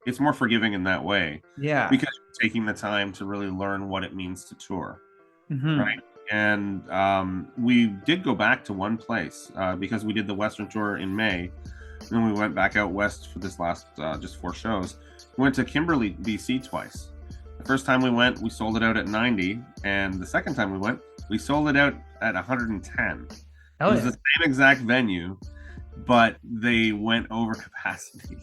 it's more forgiving in that way Yeah. because you're taking the time to really learn what it means to tour, Hmm. right? And we did go back to one place because we did the Western tour in May. And then we went back out west for this last just 4 shows. We went to Kimberley, BC twice. The first time we went, we sold it out at 90. And the second time we went, we sold it out at 110. It Oh was the yeah. same exact venue, but they went over capacity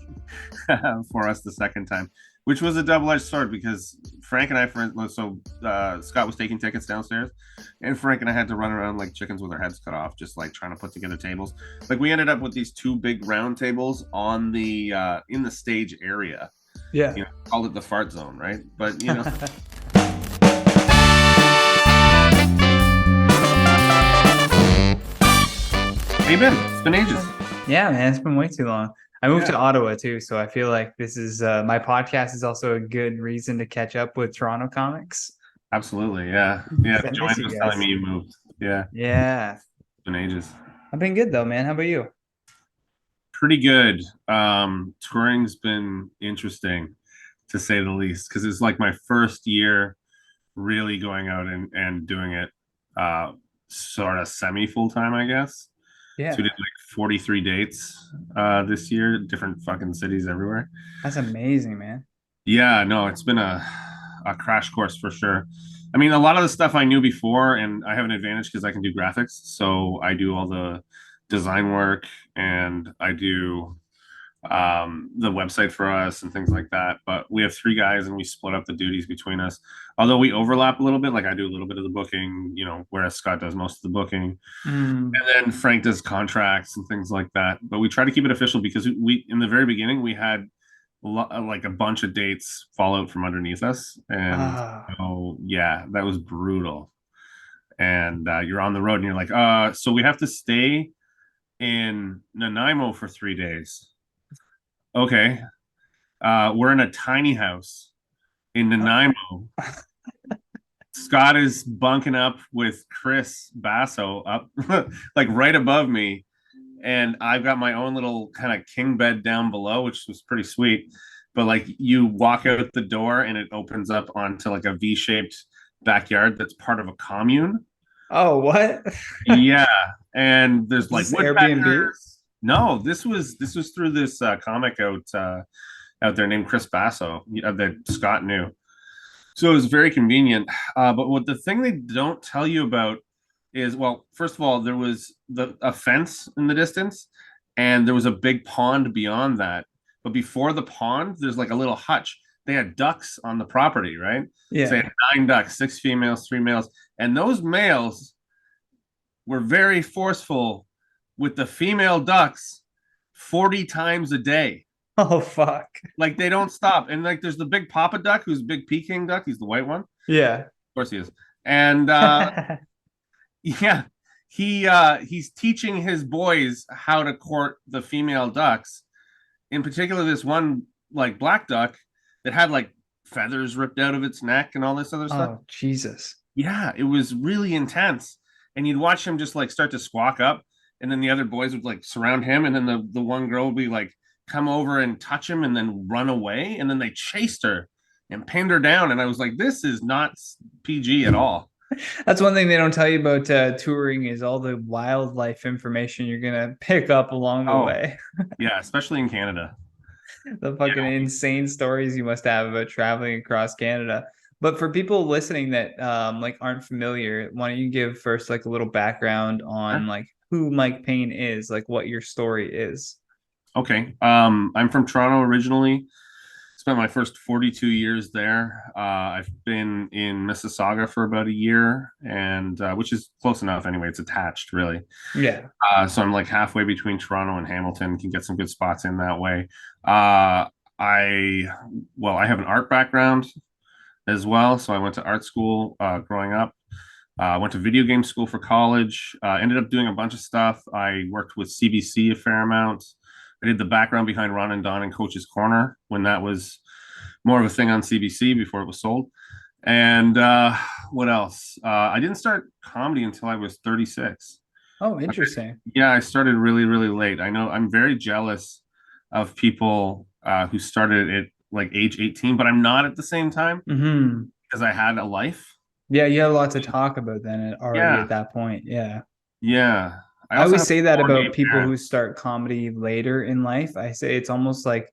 for us the second time, which was a double-edged sword because Frank and I, Scott was taking tickets downstairs, and Frank and I had to run around like chickens with our heads cut off, just like trying to put together tables. Like we ended up with these two big round tables on the in the stage area. Yeah. Called it the fart zone, right? But you know, how you been? It's been ages. Yeah, man, it's been way too long. I moved to Yeah, Ottawa too, so I feel like this is my podcast is also a good reason to catch up with Toronto comics absolutely. Yeah, yeah. because I miss Joanne you was telling guys. me you moved. Yeah, it's Yeah, been ages. I've been good though, man. How about you? Pretty good. Touring's been interesting to say the least because it's like my first year really going out and doing it sort of semi full time, I guess. So we did Yeah, like 43 dates this year, different fucking cities everywhere. that's amazing, man. Yeah, no, it's been a crash course for sure. I mean, a lot of the stuff I knew before, and I have an advantage because I can do graphics. So I do all the design work and I do the website for us and things like that. But we have three guys and we split up the duties between us. Although we overlap a little bit, like I do a little bit of the booking, whereas Scott does most of the booking. Mm. And then Frank does contracts and things like that. But we try to keep it official because we in the very beginning, we had like a bunch of dates fall out from underneath us. And Ah, oh, yeah, that was brutal. And you're on the road and you're like, so we have to stay in Nanaimo for 3 days. Okay. We're in a tiny house in oh. Nanaimo. Scott is bunking up with Chris Basso up like right above me. And I've got my own little kind of king bed down below, which was pretty sweet. But like you walk out the door and it opens up onto like a V-shaped backyard that's part of a commune. Oh, what? Yeah. And there's Is like this Airbnb? woodpeckers. No, this was through this comic out there named Chris Basso that Scott knew. So it was very convenient. But what the thing they don't tell you about is, well, first of all, there was a fence in the distance, and there was a big pond beyond that. But before the pond, there's like a little hutch. They had ducks on the property, right? So they Yeah. had 9 ducks, six females, three males, and those males were very forceful with the female ducks 40 times a day. Oh, fuck. Like they don't stop. And like there's the big Papa duck who's a big Peking duck. He's the white one. Of Yeah. course he is. And yeah, he's teaching his boys how to court the female ducks. In particular, this one like black duck that had like feathers ripped out of its neck and all this other stuff. Oh, Jesus. Yeah, it was really intense. And you'd watch him just like start to squawk up, and then the other boys would like surround him, and then the one girl would be like come over and touch him and then run away, and then they chased her and pinned her down. And I was like, this is not PG at all. That's one thing they don't tell you about touring is all the wildlife information you're gonna pick up along the Oh, way. yeah, especially in Canada. The You fucking know, insane stories you must have about traveling across Canada. But for people listening that like aren't familiar, why don't you give first like a little background on like who Mike Payne is, like what your story is? okay. I'm from Toronto originally. Spent my first 42 years there. I've been in Mississauga for about a year, and which is close enough anyway. It's attached, really. Yeah. So I'm like halfway between Toronto and Hamilton. Can get some good spots in that way. Uh, I I have an art background as well, so I went to art school growing up. Went to video game school for college. Ended up doing a bunch of stuff. I worked with CBC a fair amount. I did the background behind Ron and Don and Coach's Corner when that was more of a thing on CBC before it was sold. And what else? I didn't start comedy until I was 36. Oh, interesting. Yeah, I started really, really late. I know I'm very jealous of people who started it like age 18, but I'm not at the same time Hmm. because I had a life. Yeah, you had a lot to talk about then already Yeah, at that point. Yeah. yeah. I I also always have say that four about gay people who parents. start comedy later in life. I say it's almost like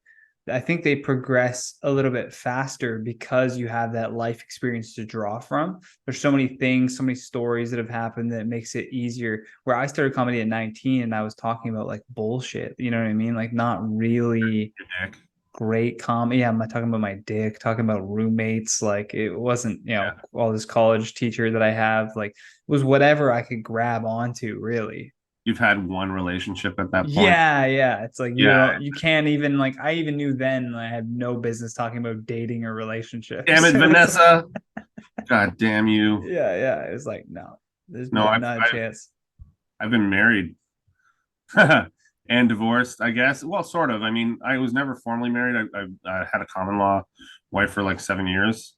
I think they progress a little bit faster because you have that life experience to draw from. There's so many things, so many stories that have happened that makes it easier. Where I started comedy at 19 and I was talking about like bullshit, you know what I mean? Like not really Dick. great comedy. Yeah, I'm not talking about my dick, talking about roommates. Like it wasn't, Yeah, all this college teacher that I have. Like it was whatever I could grab onto, really. you've had one relationship at that point. Yeah, yeah. It's like you Yeah, don't, you can't even like. I even knew then I had no business talking about dating or damn relationships. it, It was like, Vanessa. God damn you. yeah, yeah. It's like no, there's No, I've not a I've chance. I've been married and divorced, I guess. Well, sort of. I mean, I was never formally married. I had a common law wife for like 7 years,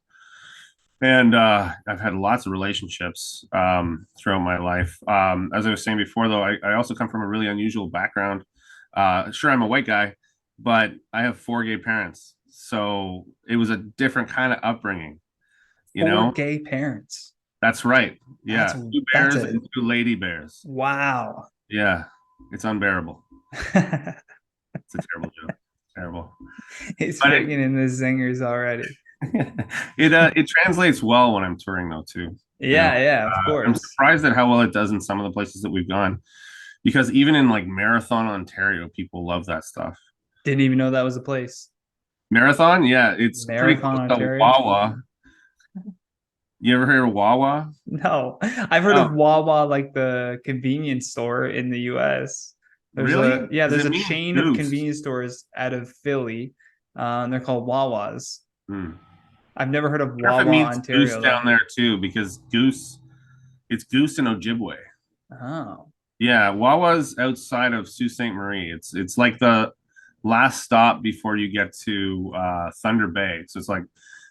and I've had lots of relationships throughout my life. As I was saying before, though, I also come from a really unusual background. Sure, I'm a white guy, but I have four gay parents, so it was a different kind of upbringing. You Four know, gay parents. that's right. That's Yeah, two that's bears a and two lady bears. wow. Yeah, it's unbearable. It's a terrible joke. Terrible. He's But bringing in the zingers already. it translates well when I'm touring though too. You know, Yeah, yeah, of I'm course. surprised at how well it does in some of the places that we've gone, because even in like Marathon, Ontario, people love that stuff. Didn't even know that was a place. Marathon, yeah, it's pretty Marathon, close to Ontario. Wawa. You ever heard of Wawa? No, I've heard Oh, of Wawa, like the convenience store in the US. really? Does There's it a mean chain of goose? convenience stores out of Philly. And they're called Wawas. Hmm. I've never heard of I wonder if it Wawa, means goose Ontario, down though. there too, because goose, it's goose in Ojibwe. Oh, Yeah, Wawa's outside of Sault Ste. Marie. It's like the last stop before you get to Thunder Bay. So it's like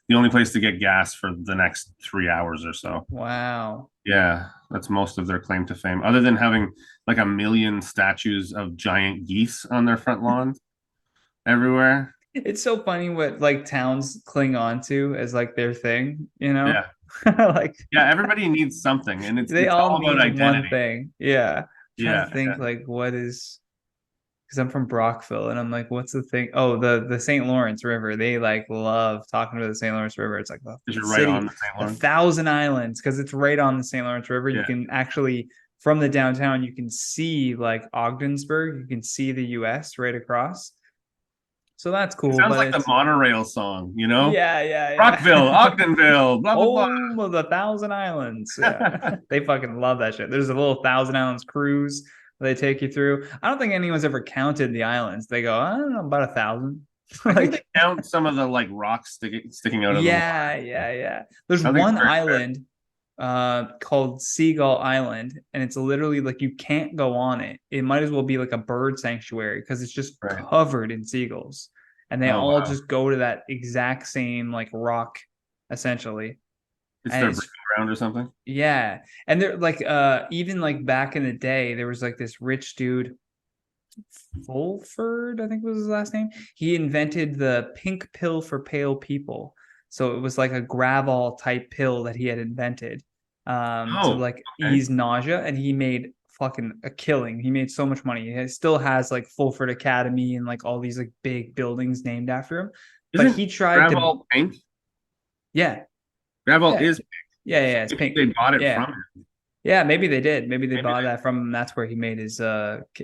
the only place to get gas for the next 3 hours or so. wow. Yeah, that's most of their claim to fame, other than having like a million statues of giant geese on their front lawns everywhere. It's so funny what like towns cling on to as like their thing, you know? Yeah, Like yeah, everybody needs something, and it's they it's all all about need one identity. thing. Yeah. Trying Yeah, to think like what is because I'm from Brockville and I'm like, what's the thing? Oh, the St. Lawrence River. They like love talking about the St. Lawrence River. It's like the because you're right on city, the St. the Lawrence. Thousand Islands, because it's right on the St. Lawrence River. You Yeah, can actually from the downtown, you can see like Ogdensburg, you can see the US right across. So that's it cool, sounds but like the it's monorail song, you know? yeah, yeah, Rockville, yeah. Ogdenville, blah blah Home of the Thousand Islands. Yeah. blah. They fucking love that shit. There's a little Thousand Islands cruise they take you through. I don't think anyone's ever counted the islands. They go, I don't know, about 1,000. I think they Like, count some of the like rocks sticking out of the water. yeah, yeah, yeah. There's I don't think it's one very fair. island called Seagull Island, and it's literally like you can't go on it. It might as well be like a bird sanctuary because it's just Right. covered in seagulls. And they Oh all wow. just go to that exact same like rock, essentially. It's And their it's breeding ground or something. yeah. And they're like even like back in the day, there was like this rich dude, Fulford, I think was his last name. He invented the pink pill for pale people. So it was like a Gravol type pill that he had invented to Oh, like okay. ease nausea, and he made fucking a killing. He made so much money. He still has like Fulford Academy and like all these like big buildings named after him. But Isn't he tried to Gravel pink? yeah, Gravel yeah, is pink. yeah, So yeah, it's maybe pink. they bought it Yeah. from him. Yeah, maybe they did. Maybe they Maybe bought that from him. That's where he made his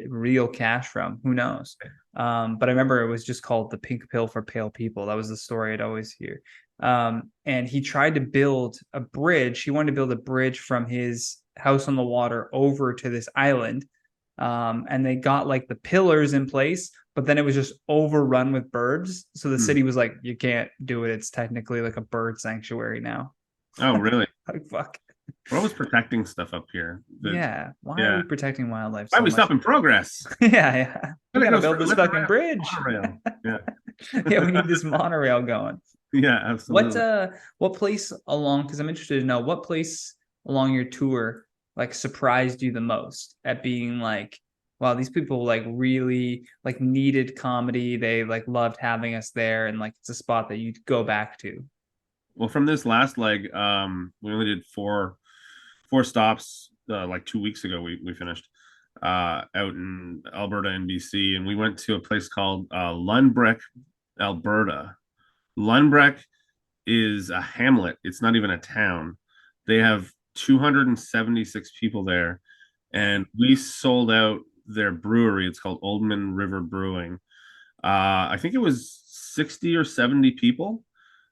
real cash from. Who knows? But I remember it was just called the pink pill for pale people. That was the story I'd always hear. And he tried to build a bridge. He wanted to build a bridge from his house on the water over to this island. And they got like the pillars in place, but then it was just overrun with birds. So the Hmm. city was like, you can't do it. It's technically like a bird sanctuary now. Oh, really? Like, fuck. We're always protecting stuff up here. Yeah. Why are Yeah. we protecting wildlife Why are so we much? stopping progress? Yeah, yeah. We Gotta gotta go build through this live fucking around bridge. monorail. Yeah. Yeah, we need this monorail going. Yeah, What absolutely. what place along, because I'm interested to know what place along your tour like surprised you the most at being like wow, these people like really like needed comedy. They like loved having us there, and like it's a spot that you'd go back to. Well, from this last leg, we only did four stops. Like 2 weeks ago, we finished out in Alberta and BC, and we went to a place called Lundbreck, Alberta. Lundbreck is a hamlet. It's not even a town. They have 276 people there, and we sold out their brewery. It's called Oldman River Brewing. I think it was 60 or 70 people.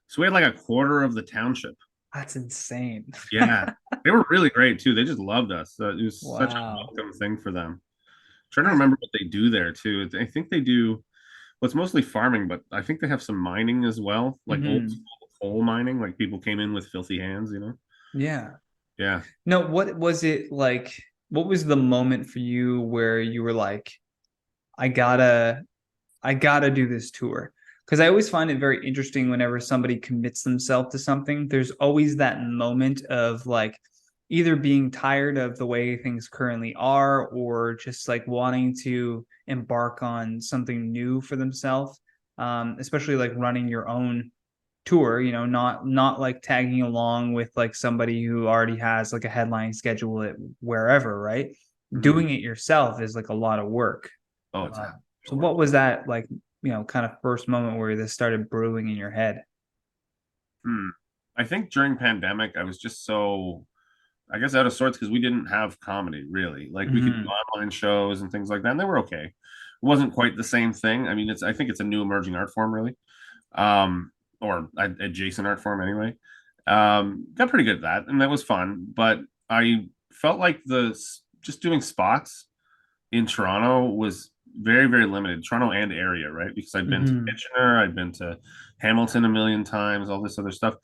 So we had like a quarter of the township. That's insane. Yeah. They were really great too. They just loved us. It was such a Wow. welcome thing for them. Trying to remember what they do there too. I think they do, well, it's mostly farming, but I think they have some mining as well, like old Hmm. school coal mining, like people came in with filthy hands, you know? Yeah. Yeah. No, what was it like? What was the moment for you where you were like, I gotta I gotta do this tour? Because I always find it very interesting whenever somebody commits themselves to something. There's always that moment of like either being tired of the way things currently are or just like wanting to embark on something new for themselves. Especially like running your own tour, not like tagging along with like somebody who already has like a headline schedule at wherever, right? Mhm. Doing it yourself is like a lot of work. Oh, it's So what was that like, kind of first moment where this started brewing in your head? hmm. I think during pandemic, I was just so, I guess, out of sorts because we didn't have comedy really. Like we could do Hmm. online shows and things like that, and they were okay. It wasn't quite the same thing. I mean, I think it's a new emerging art form, really, or adjacent art form anyway. Got pretty good at that, and that was fun. But I felt like the just doing spots in Toronto was very, very limited. Toronto and area, right? Because I'd been to Hmm. Kitchener, I'd been to Hamilton a million times, all this other stuff.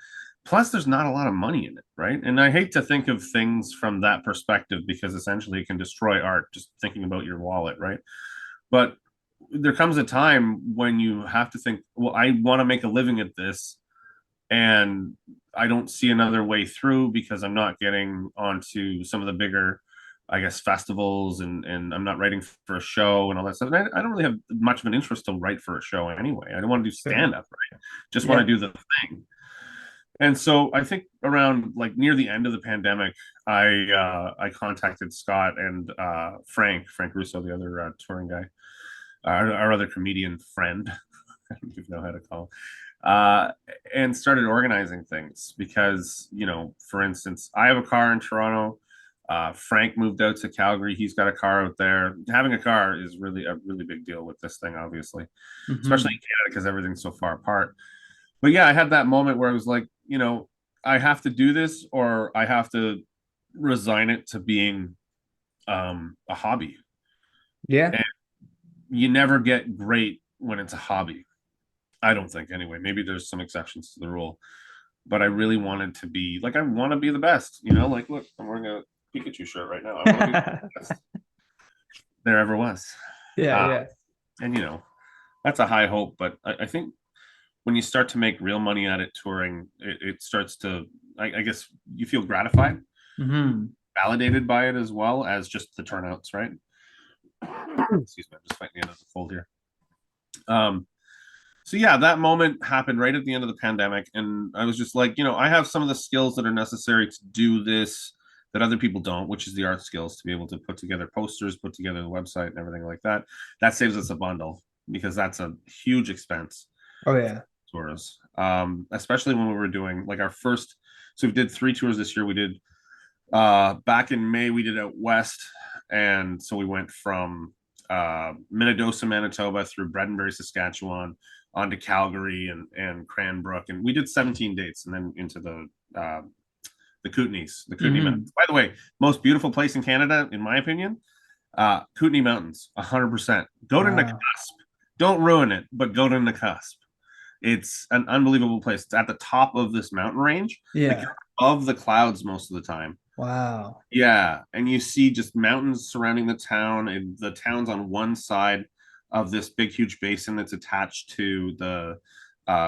Plus, there's not a lot of money in it, right? And I hate to think of things from that perspective because essentially it can destroy art just thinking about your wallet, right? But there comes a time when you have to think, well, I want to make a living at this, and I don't see another way through because I'm not getting onto some of the bigger, I guess, festivals, and I'm not writing for a show and all that stuff. And I don't really have much of an interest to write for a show anyway. I don't want to do Sure. stand up, right? Just want to Yeah. do the thing. And so I think around like near the end of the pandemic, I contacted Scott and Frank Russo, the other touring guy, our other comedian friend. I don't even know how to call him, uh, and started organizing things because, for instance, I have a car in Toronto. Frank moved out to Calgary. He's got a car out there. Having a car is really a really big deal with this thing, obviously, especially Hmm. in Canada because everything's so far apart. But yeah, I had that moment where I was like, I have to do this or I have to resign it to being a hobby. Yeah. And you never get great when it's a hobby. I don't think anyway. Maybe there's some exceptions to the rule, but I really wanted to be like I want to be the best. Like look, I'm wearing a Pikachu shirt right now. I want to be the best there ever was, Yeah, uh, yeah. and that's a high hope. But I think when you start to make real money at it touring, it starts to. I guess you feel gratified, Hmm. validated by it as well as just the turnouts, right? Excuse me, I'm just fighting the end of the fold here. Um, so yeah, that moment happened right at the end of the pandemic, and I was just like, I have some of the skills that are necessary to do this that other people don't, which is the art skills to be able to put together posters, put together the website, and everything like that. That saves us a bundle because that's a huge expense Oh yeah. for us, especially when we were doing like our first. So we did 3 tours this year. We did back in May, we did out west, and so we went from Minnedosa, Manitoba, through Bredenbury, Saskatchewan, onto Calgary and Cranbrook, and we did 17 dates, and then into the Kootenays, the Kootenay Hmm. Mountains. By the way, most beautiful place in Canada, in my opinion, Kootenay Mountains, 100%. Go to Wow. Nakusp. Don't ruin it, but go to Nakusp. It's an unbelievable place. It's at the top of this mountain range, like Yeah. you're above the clouds most of the time. Wow. Yeah, and you see just mountains surrounding the town, and the town's on one side of this big, huge basin that's attached to the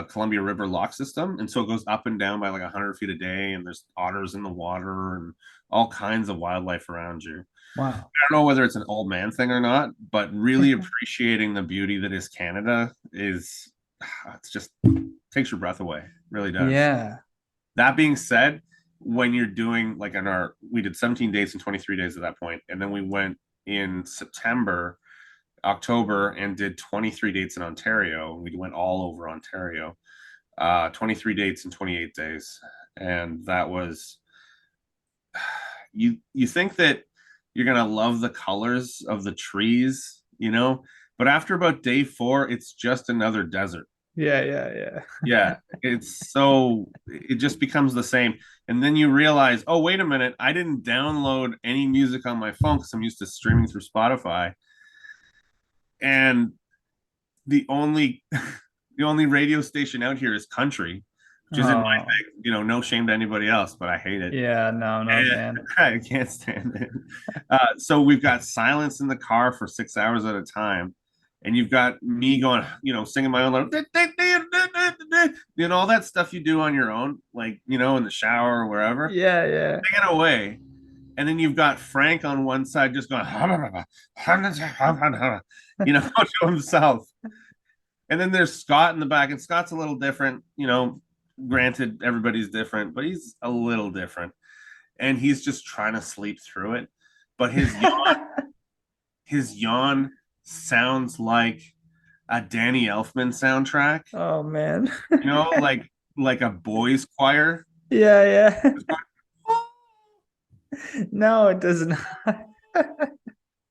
Columbia River lock system, and so it goes up and down by like 100 feet a day, and there's otters in the water and all kinds of wildlife around you. Wow. I don't know whether it's an old man thing or not, but really appreciating the beauty that is Canada is it's just takes your breath away. Really does. Yeah. That being said, when you're doing like we did 17 days and 23 days at that point, and then we went in September, October, and did 23 dates in Ontario. We went all over Ontario, 23 dates in 28 days, and that was you think that you're gonna love the colors of the trees, but after about day 4, it's just another desert. Yeah, yeah, Yeah, it just becomes the same. And then you realize, oh, wait a minute, I didn't download any music on my phone because I'm used to streaming through Spotify. And the only the only radio station out here is country, which isn't my Oh, thing. No shame to anybody else, but I hate it. yeah, no, not a And fan. I can't stand it. So we've got silence in the car for 6 hours at a time. And you've got me going, singing my own, all that stuff you do on your own, like, in the shower or wherever. Yeah, yeah. Take it away. And then you've got Frank on one side just going, to himself. And then there's Scott in the back, and Scott's a little different, granted, everybody's different, but he's a little different. And he's just trying to sleep through it. But his yawn sounds like a Danny Elfman soundtrack, Oh man. like a boys choir. Yeah, yeah. No, it does not.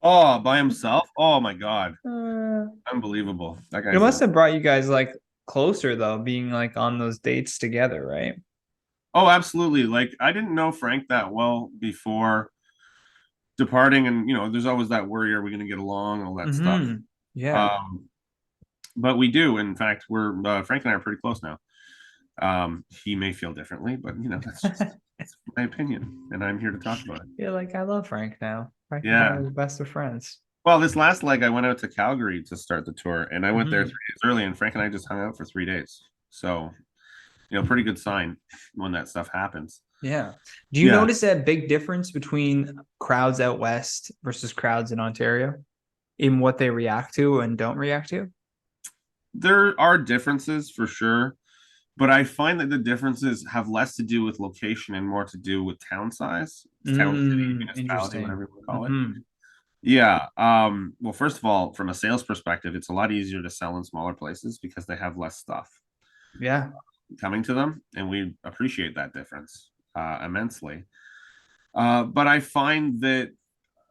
Oh, by himself. Oh my God. Uh, Unbelievable. That it guy's must have brought you guys like closer though, being like on those dates together, right? Oh, absolutely. Like I didn't know Frank that well before departing, and there's always that worry, are we going to get along, all that stuff. Yeah. Um, but we do. In fact, we're Frank and I are pretty close now. He may feel differently, but that's my opinion, and I'm here to talk about it. Yeah, like I love Frank now. Frank and I Yeah. are the best of friends. Well, this last leg, I went out to Calgary to start the tour, and I went there Mhm. 3 days early, and Frank and I just hung out for 3 days. So, pretty good sign when that stuff happens. Yeah. Do you Yeah, notice that big difference between crowds out west versus crowds in Ontario in what they react to and don't react to? there are differences for sure, but I find that the differences have less to do with location and more to do with town size, town, city, municipality, Interesting. whatever you want to call it. Hmm. Yeah. Well, first of all, from a sales perspective, it's a lot easier to sell in smaller places because they have less stuff Yeah. coming to them, and we appreciate that difference immensely. But I find that,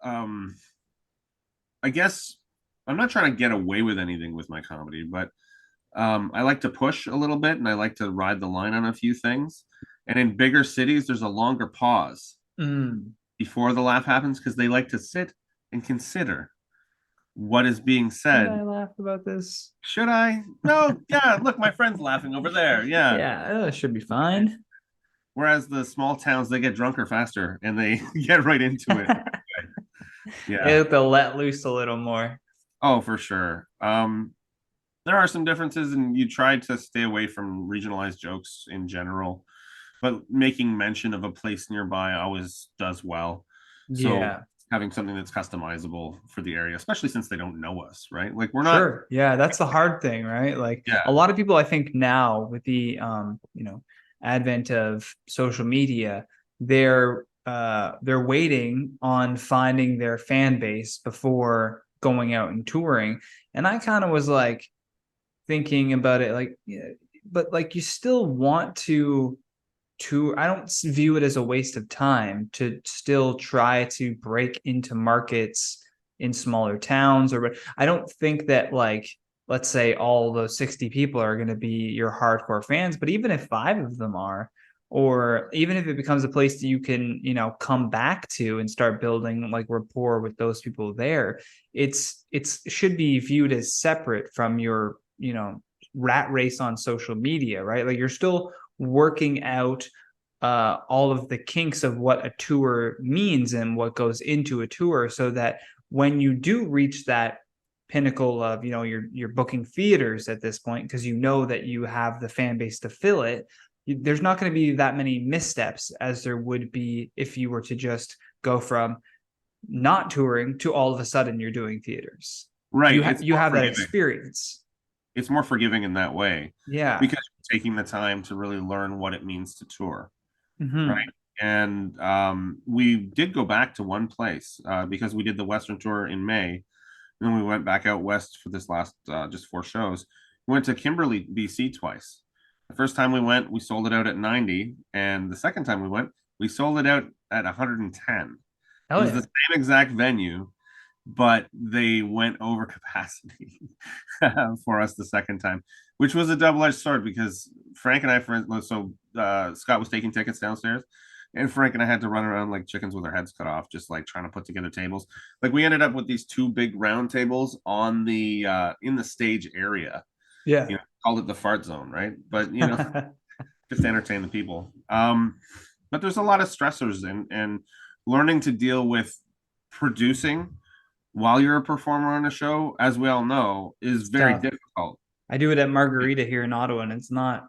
um, I guess, I'm not trying to get away with anything with my comedy, but I like to push a little bit, and I like to ride the line on a few things. And in bigger cities, there's a longer pause Mm. before the laugh happens because they like to sit and consider what is being Should said. I laugh about this? Should I? No, yeah, look, my friend's laughing over there. Yeah. Yeah, it should be fine. Whereas the small towns, they get drunker faster and they get right into it. Yeah. They'll let loose a little more. Oh, for sure. There are some differences, and you try to stay away from regionalized jokes in general, but making mention of a place nearby always does well. So Yeah. having something that's customizable for the area, especially since they don't know us, right? Like we're not, Sure. Yeah, that's the hard thing, right? Like a yeah, lot of people I think now with the advent of social media, they're waiting on finding their fan base before going out and touring. And I kind of was like thinking about it like yeah, but like you still want to I don't view it as a waste of time to still try to break into markets in smaller towns or I don't think that like let's say all those 60 people are going to be your hardcore fans, but even if 5 of them are or even if it becomes a place that you can, come back to and start building like rapport with those people there, it should be viewed as separate from your, rat race on social media, right? Like you're still working out all of the kinks of what a tour means and what goes into a tour so that when you do reach that pinnacle of, you're booking theaters at this point because you know that you have the fan base to fill it. There's not going to be that many missteps as there would be if you were to just go from not touring to all of a sudden you're doing theaters. Right. You have that experience. It's more forgiving in that way Yeah. because you're taking the time to really learn what it means to tour. Right. Mm-hmm. And we did go back to one place because we did the Western tour in May. And then we went back out west for this last just 4 shows. We went to Kimberley, BC twice. The first time we went, we sold it out at 90. And the second time we went, we sold it out at 110. It Hell was the yeah. same exact venue, but they went over capacity for us the second time, which was a double-edged sword because Frank and I, Scott was taking tickets downstairs, and Frank and I had to run around like chickens with our heads cut off, just like trying to put together tables. Like we ended up with these two big round tables on the in the stage area. Yeah. Called it the fart zone, right? But just to entertain the people. But there's a lot of stressors and learning to deal with producing while you're a performer on a show, as we all know, is very Tough. difficult. I do it at Margarita here in Ottawa, and it's not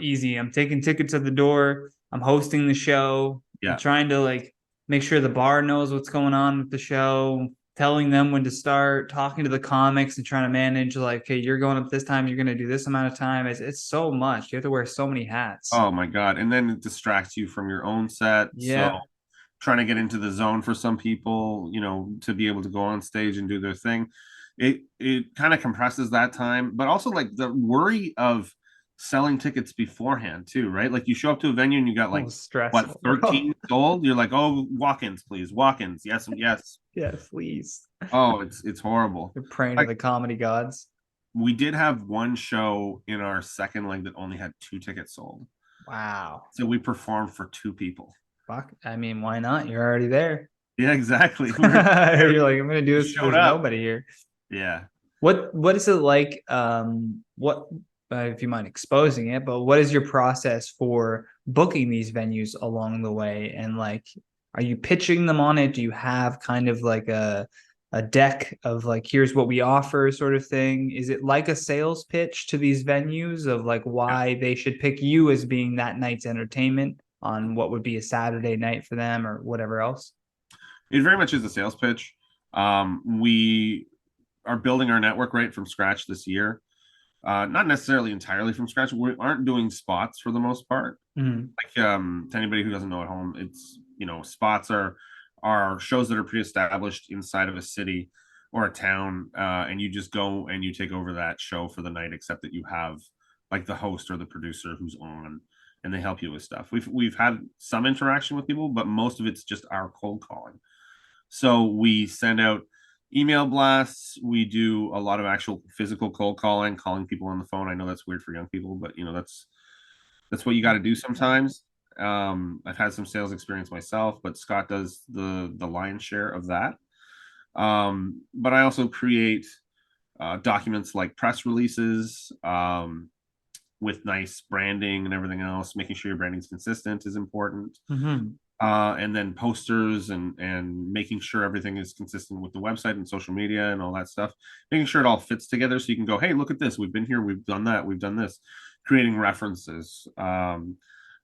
easy. I'm taking tickets at the door. I'm hosting the show. I'm Yeah. trying to like make sure the bar knows what's going on with the show, telling them when to start, talking to the comics, and trying to manage like, okay, you're going up this time, you're going to do this amount of time. It's so much. You have to wear so many hats. Oh my God. And then it distracts you from your own set. So Yeah. trying to get into the zone for some people, to be able to go on stage and do their thing. It kind of compresses that time, but also like the worry of selling tickets beforehand too, right? Like you show up to a venue and you got Oh, like what stressful. 13 sold. You're like, oh, walk-ins, please, walk-ins, yes, yes. Yes, please. Oh, it's horrible. You're praying to Like the comedy gods. we did have one show in our second leg that only had 2 tickets sold, Wow. so we performed for 2 people. Fuck. I mean, why not? You're already there. Yeah, exactly. You're like, I'm gonna do this. Showed There's up. nobody here. Yeah. What is it like? What if you mind exposing it? But what is your process for booking these venues along the way? And like, are you pitching them on it? Do you have kind of like a deck of like, here's what we offer, sort of thing? Is it like a sales pitch to these venues of like Yeah. why they should pick you as being that night's entertainment on what would be a Saturday night for them or whatever else? It very much is a sales pitch. We are building our network right from scratch this year. Not necessarily entirely from scratch. We aren't doing spots for the most part. Mm-hmm. Like to anybody who doesn't know at home, it's spots are shows that are pre-established inside of a city or a town, and you just go and you take over that show for the night, except that you have like the host or the producer who's on, and they help you with stuff. We've had some interaction with people, but most of it's just our cold calling. So we send out email blasts. We do a lot of actual physical cold calling people on the phone. I know that's weird for young people, but that's what you got to do sometimes. I've had some sales experience myself, but Scott does the lion's share of that. But I also create documents like press releases with nice branding and everything else. Making sure your branding is consistent is important. Mm-hmm. And then posters and making sure everything is consistent with the website and social media and all that stuff, making sure it all fits together so you can go, hey, look at this, we've been here, we've done that, we've done this, creating references.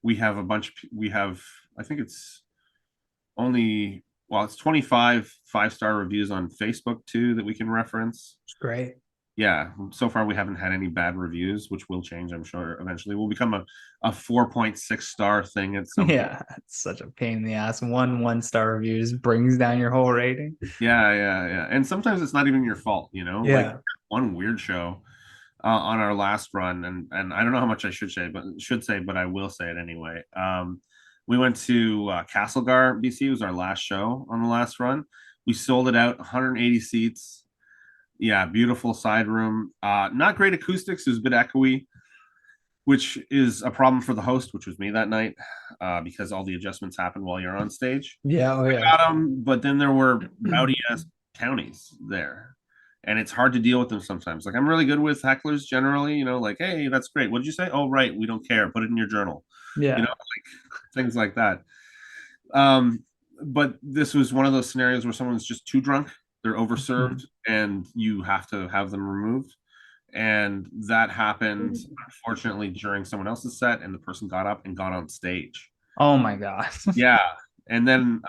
We have I think it's only, well, it's 25 5-star reviews on Facebook too that we can reference. Great. Yeah, so far we haven't had any bad reviews, which will change, I'm sure. Eventually we'll become a 4.6 star thing at some point. Yeah, it's such a pain in the ass. One-star review just brings down your whole rating. Yeah. And sometimes it's not even your fault, like Yeah. one weird show on our last run, and I don't know how much I should say, but I will say it anyway. We went to Castlegar, BC. It was our last show on the last run. We sold it out, 180 seats. Yeah, beautiful side room. Not great acoustics. It was a bit echoey, which is a problem for the host, which was me that night, because all the adjustments happen while you're on stage. Yeah. Oh, I yeah. got them, but then there were rowdy ass counties there, and it's hard to deal with them sometimes. Like I'm really good with hecklers generally, like, hey, that's great. What did you say? Oh, right, we don't care. Put it in your journal. Yeah. Like things like that. But this was one of those scenarios where someone's just too drunk They're overserved, and you have to have them removed. And that happened, unfortunately, during someone else's set, and the person got up and got on stage. Oh my God. Yeah. And then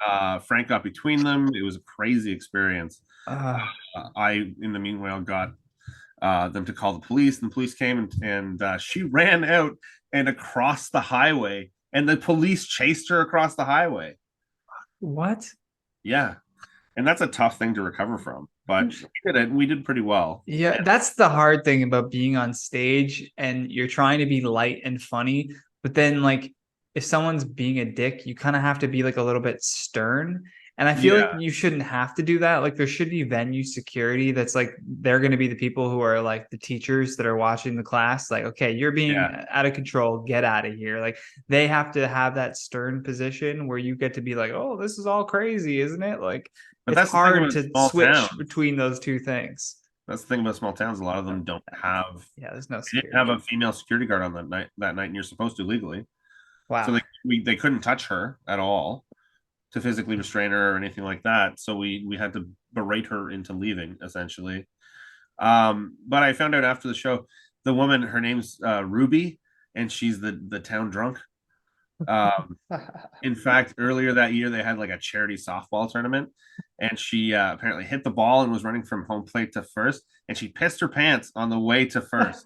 Frank got between them. It was a crazy experience. I, in the meanwhile, got them to call the police, and the police came, and she ran out and across the highway, and the police chased her across the highway. What? Yeah. And that's a tough thing to recover from, but we did it. We did pretty well. Yeah, that's the hard thing about being on stage and you're trying to be light and funny, but then like if someone's being a dick, you kind of have to be like a little bit stern. And I feel like Yeah. you shouldn't have to do that. Like there should be venue security that's like they're going to be the people who are like the teachers that are watching the class. Like, okay, you're being Yeah. out of control. Get out of here. Like they have to have that stern position where you get to be like, oh, this is all crazy, isn't it? Like But it's that's the thing hard about to small switch towns. between those two things. That's the thing about small towns. A lot of them don't have, Yeah, there's no they didn't have security. a female security guard on that night, and you're supposed to legally. So Wow. they couldn't touch her at all to physically restrain her or anything like that. So we had to berate her into leaving, essentially. But I found out after the show, the woman, her name's Ruby, and she's the town drunk. Um, in fact, earlier that year, they had like a charity softball tournament, and she apparently hit the ball and was running from home plate to first, and she pissed her pants on the way to first.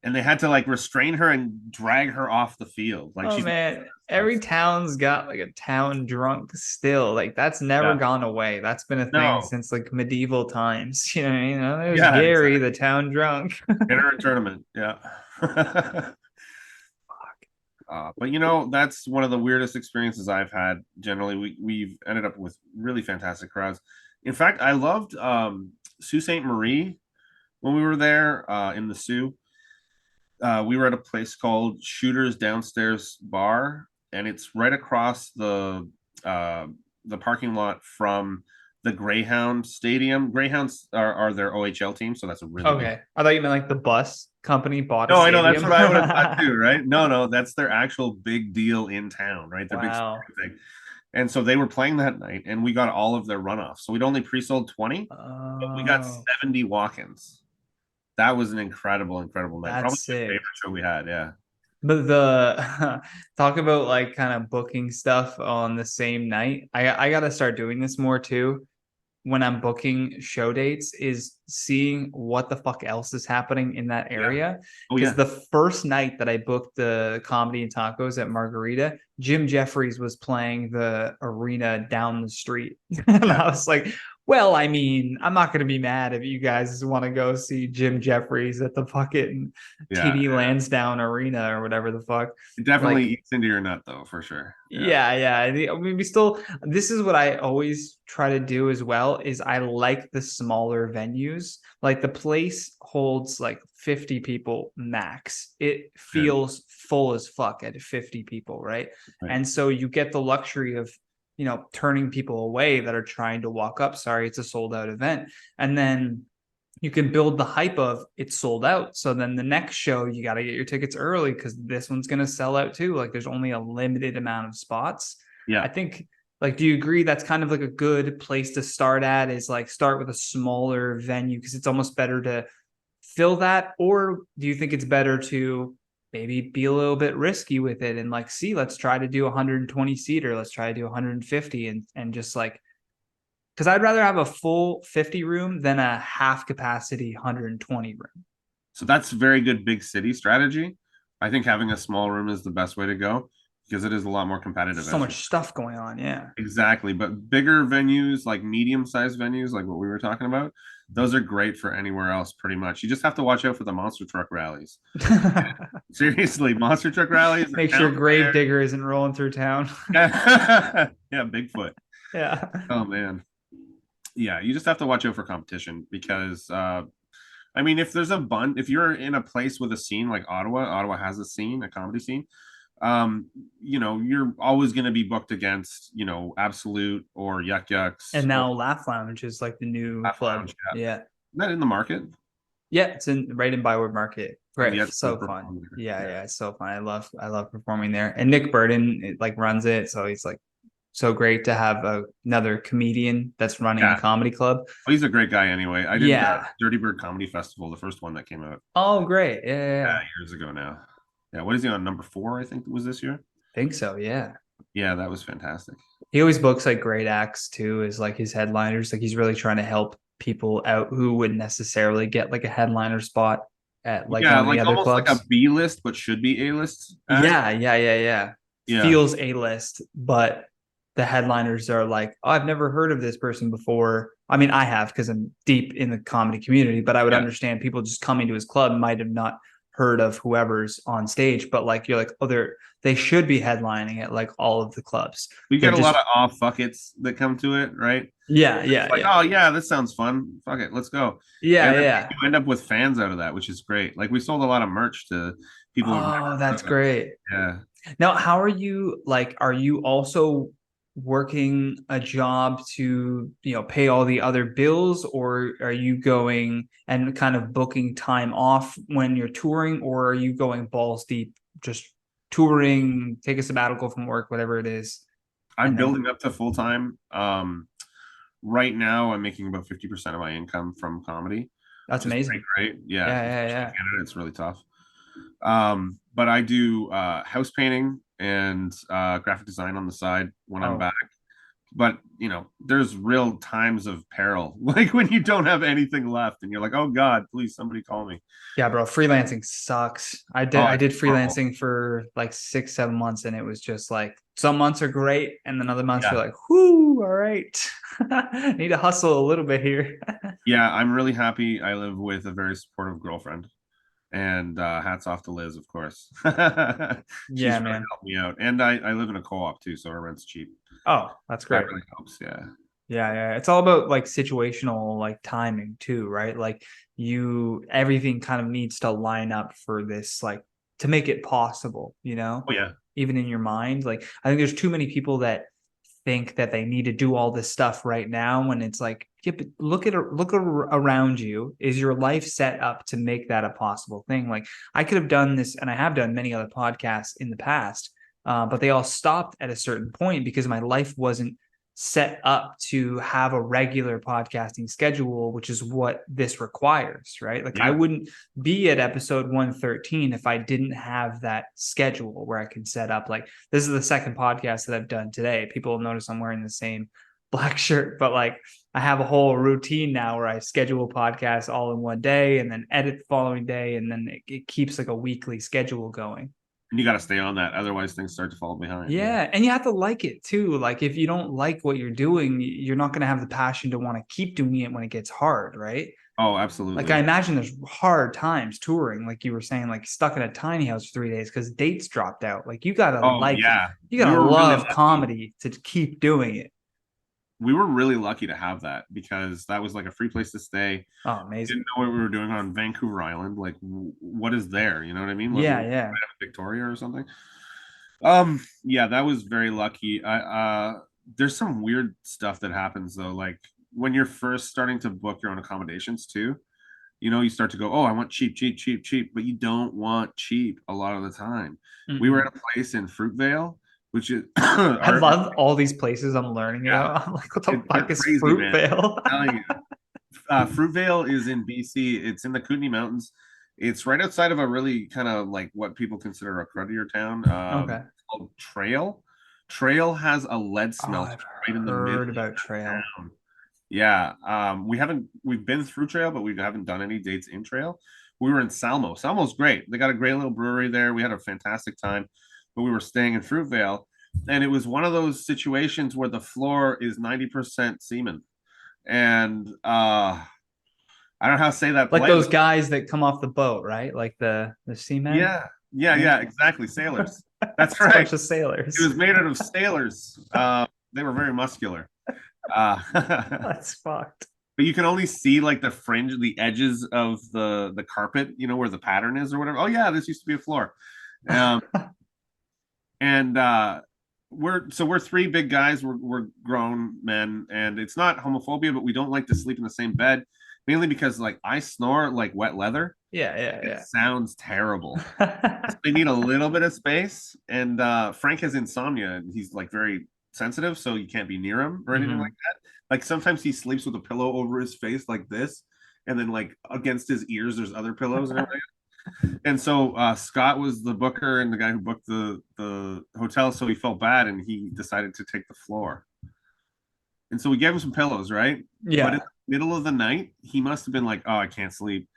And they had to like restrain her and drag her off the field. Like Oh she's man, every town's got like a town drunk still. Like that's never yeah. gone away. That's been a thing No. since like medieval times. There's Yeah, Gary, exactly. the town drunk. Enter a tournament. Yeah. But that's one of the weirdest experiences I've had. Generally, we've ended up with really fantastic crowds. In fact, I loved Sault Ste. Marie when we were there in the Sioux. We were at a place called Shooter's Downstairs Bar, and it's right across the parking lot from the Greyhound Stadium. Greyhounds are their OHL team, so that's a really big. Okay. I thought you meant like the bus company bought a No, I know that's stadium. what I would have thought too, right? No, no, that's their actual big deal in town, right? Their big Wow. thing. And so they were playing that night, and we got all of their runoffs. So we'd only pre-sold 20, but we got Oh, 70 walk-ins. That was an incredible, incredible night. Probably that's my favorite sick. show we had. Yeah. But the talk about like kind of booking stuff on the same night. I gotta start doing this more too when I'm booking show dates is seeing what the fuck else is happening in that Yeah. area. Oh Because yeah. the first night that I booked the comedy and tacos at Margarita, Jim Jeffries was playing the arena down the street. And Yeah. I was like, well, I mean, I'm not going to be mad if you guys want to go see Jim Jeffries at the fucking Yeah. TD Lansdowne Arena or whatever the fuck. It definitely Like, eats into your nut though, for sure. Yeah. yeah. I mean, we still, this is what I always try to do as well is I like the smaller venues. Like the place holds like 50 people max. It Yeah. feels full as fuck at 50 people, right? Right. And so you get the luxury of, turning people away that are trying to walk up. Sorry, it's a sold out event. And then you can build the hype of it's sold out. So then the next show, you got to get your tickets early because this one's going to sell out too. Like there's only a limited amount of spots. I Yeah. think, like, do you agree that's kind of like a good place to start at is like start with a smaller venue because it's almost better to fill that? Or do you think it's better to maybe be a little bit risky with it and like, see, let's try to do 120 seater, let's try to do 150 and just like, because I'd rather have a full 50 room than a half capacity 120 room. So that's very good big city strategy. I think having a small room is the best way to go because it is a lot more competitive So as you much stuff going on. Yeah. exactly. But bigger venues, like medium-sized venues, like what we were talking about, those are great for anywhere else, pretty much. You just have to watch out for the monster truck rallies. Seriously, monster truck rallies Make or sure town fair. Gravedigger isn't rolling through town. Yeah, Bigfoot. Yeah. Oh man. Yeah, you just have to watch out for competition because I mean if you're in a place with a scene like Ottawa has a scene, a comedy scene, you're always going to be booked against, Absolute or Yuck Yucks And or now Laugh Lounge is like the new Laugh club. Lounge. Yeah. Yeah. Isn't that in the market? Yeah, it's in right in Byward Market. Have Right. you So fun. performed there? Yeah, Yeah. yeah, it's so fun. I love performing there. And Nick Burden like runs it, so he's like so great to have another comedian that's running a Yeah. comedy club. Oh, he's a great guy anyway. I did Yeah. Dirty Bird Comedy Festival, the first one that came out Oh, great. Yeah, yeah, yeah. years ago now. Yeah, what is he on, number 4, I think it was this year? Think so. Yeah. Yeah, that was fantastic. He always books like great acts too, as like his headliners. Like he's really trying to help people out who wouldn't necessarily get like a headliner spot at like Yeah, one of the like other almost like a clubs. B list, but should be A list act. Yeah, yeah, yeah, yeah. Yeah. Feels A list, but the headliners are like, oh, I've never heard of this person before. I mean, I have because I'm deep in the comedy community, but I would Yeah. understand people just coming to his club might have not heard of whoever's on stage, but like you're like, oh, they should be headlining at like all of the clubs. We They're get a lot just of aw fuck it's that come to it, right? yeah, It's yeah, like, yeah. oh yeah, this sounds fun. Fuck it, let's go. Yeah, And then yeah. you end up with fans out of that, which is great. Like we sold a lot of merch to people who've Oh, never that's heard of us. great. Yeah. Now, how are you like, are you also working a job to, pay all the other bills, or are you going and kind of booking time off when you're touring, or are you going balls deep, just touring, take a sabbatical from work, whatever it is, I'm and then building up to full time. Right now I'm making about 50% of my income from comedy, that's which is pretty amazing. great. Yeah, Yeah, yeah, especially in yeah. Canada, it's really tough. But I do house painting and graphic design on the side when I'm Oh, back. But there's real times of peril, like when you don't have anything left, and you're like, "Oh God, please, somebody call me." yeah, bro. Freelancing sucks. I did Oh, I it's did horrible. freelancing for like 6, 7 months, and it was just like some months are great, and then other months you're Yeah, like, whoo, all right. Need to hustle a little bit here. yeah. I'm really happy. I live with a very supportive girlfriend, and hats off to Liz, of course. Yeah, She's really man. helped me out, and I live in a co-op too, so our rent's cheap. Oh, that's That great. really helps. Yeah. Yeah, yeah. It's all about like situational like timing too, right? Like everything kind of needs to line up for this, like to make it possible, Oh yeah. even in your mind. Like I think there's too many people that think that they need to do all this stuff right now when it's like, yeah, but around you. Is your life set up to make that a possible thing? Like I could have done this, and I have done many other podcasts in the past, but they all stopped at a certain point because my life wasn't set up to have a regular podcasting schedule, which is what this requires, right? Like I Yeah. wouldn't be at episode 113 if I didn't have that schedule where I can set up like this is the second podcast that I've done today. People will notice I'm wearing the same black shirt, but like I have a whole routine now where I schedule podcasts all in one day and then edit the following day, and then it keeps like a weekly schedule going. And you got to stay on that, otherwise things start to fall behind. Yeah. Yeah, and you have to like it too. Like if you don't like what you're doing, you're not going to have the passion to want to keep doing it when it gets hard, right? Oh, Like I absolutely. imagine there's hard times touring, like you were saying, like stuck in a tiny house for 3 days because dates dropped out. Like Oh yeah. you We gotta were really love lucky. comedy to keep doing it. We were really lucky to have that because that was like a free place to stay. Oh, Didn't amazing. know what we were doing on Vancouver Island. Like, what is there? You know what I mean? What Yeah, we yeah. Victoria or something. Yeah, that was very lucky. There's some weird stuff that happens though. Like when you're first starting to book your own accommodations too, you start to go, oh, I want cheap, cheap, cheap, cheap, but you don't want cheap a lot of the time. We were Mm-mm. at a place in Fruitvale, which is I our love all these places I'm learning yeah, about. I'm like, what the they're fuck is crazy, man. Fruitvale? I'm telling you. Fruitvale is in BC. It's in the Kootenay Mountains. It's right outside of a really kind of like what people consider a cruddier town. Okay. It's called Trail. Trail has a lead Oh, smelter I've right in the middle heard of about Trail. town. Yeah. We've been through Trail, but we haven't done any dates in Trail. We were in Salmo. Salmo's great. They got a great little brewery there. We had a fantastic time, but we were staying in Fruitvale. And it was one of those situations where the floor is 90% semen. And I don't know how to say that Like politely. those guys that come off the boat, right? Like the seamen. Yeah, yeah, Yeah. yeah, exactly. Sailors. That's It's a right. bunch of It sailors. was made out of sailors. They were very muscular. But That's fucked. you can only see like the fringe, the edges of the carpet, where the pattern is or whatever. Oh yeah, this used to be a floor. Um, and we're three big guys. We're grown men, and it's not homophobia, but we don't like to sleep in the same bed, mainly because like I snore like wet leather. Yeah, It yeah, sounds terrible. yeah. They need a little bit of space. And Frank has insomnia, and he's like very sensitive, so you can't be near him or anything like Hmm. that. Like sometimes he sleeps with a pillow over his face like this, and then like against his ears, there's other pillows and everything. And so Scott was the booker and the guy who booked the hotel, so he felt bad and he decided to take the floor. And so we gave him some pillows, right? But in Yeah. the middle of the night, he must have been like, "Oh, I can't sleep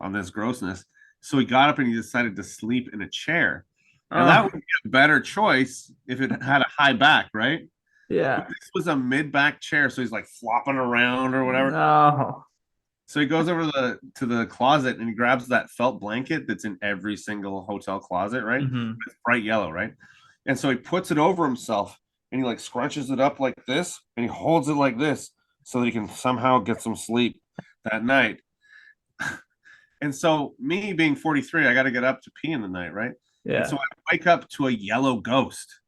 on this grossness." So he got up and he decided to sleep in a chair. Now that Oh, would be a better choice if it had a high back, right? But yeah. this was a mid-back chair, so he's like flopping around or whatever. No. So he goes over to the closet and he grabs that felt blanket that's in every single hotel closet, right? Hmm. It's bright yellow, right? And so he puts it over himself and he like scrunches it up like this and he holds it like this so that he can somehow get some sleep that night. And so me being 43, I got to get up to pee in the night, right? And so Yeah. I wake up to a yellow ghost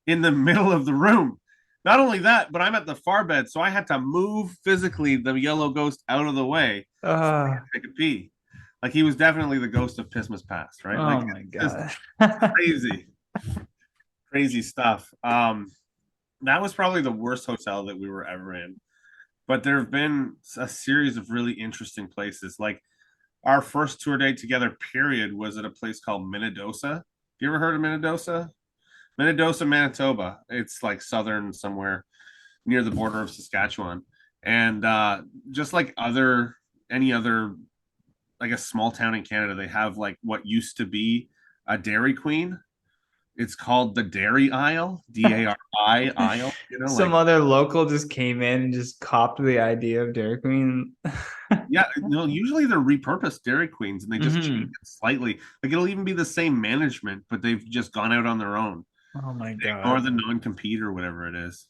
in the middle of the room. Not only that, but I'm at the far bed, so I had to move physically the yellow ghost out of the way so I Uh, could take a pee. Like he was definitely the ghost of Christmas past, right? oh Like my just God. crazy, crazy stuff. That was probably the worst hotel that we were ever in. But there have been a series of really interesting places. Like our first tour date together, period, was at a place called Minnedosa. You ever heard of Minnedosa? Minnedosa, Manitoba. It's like southern somewhere near the border of Saskatchewan. And just like any other, I guess, small town in Canada, they have like what used to be a Dairy Queen. It's called the Dairy Aisle, Dari aisle. Some Like other local just came in and just copped the idea of Dairy Queen. yeah, usually they're repurposed Dairy Queens and they just change Hmm. it slightly. Like it'll even be the same management, but they've just gone out on their own. Oh my Or God. the non-compete or whatever it is.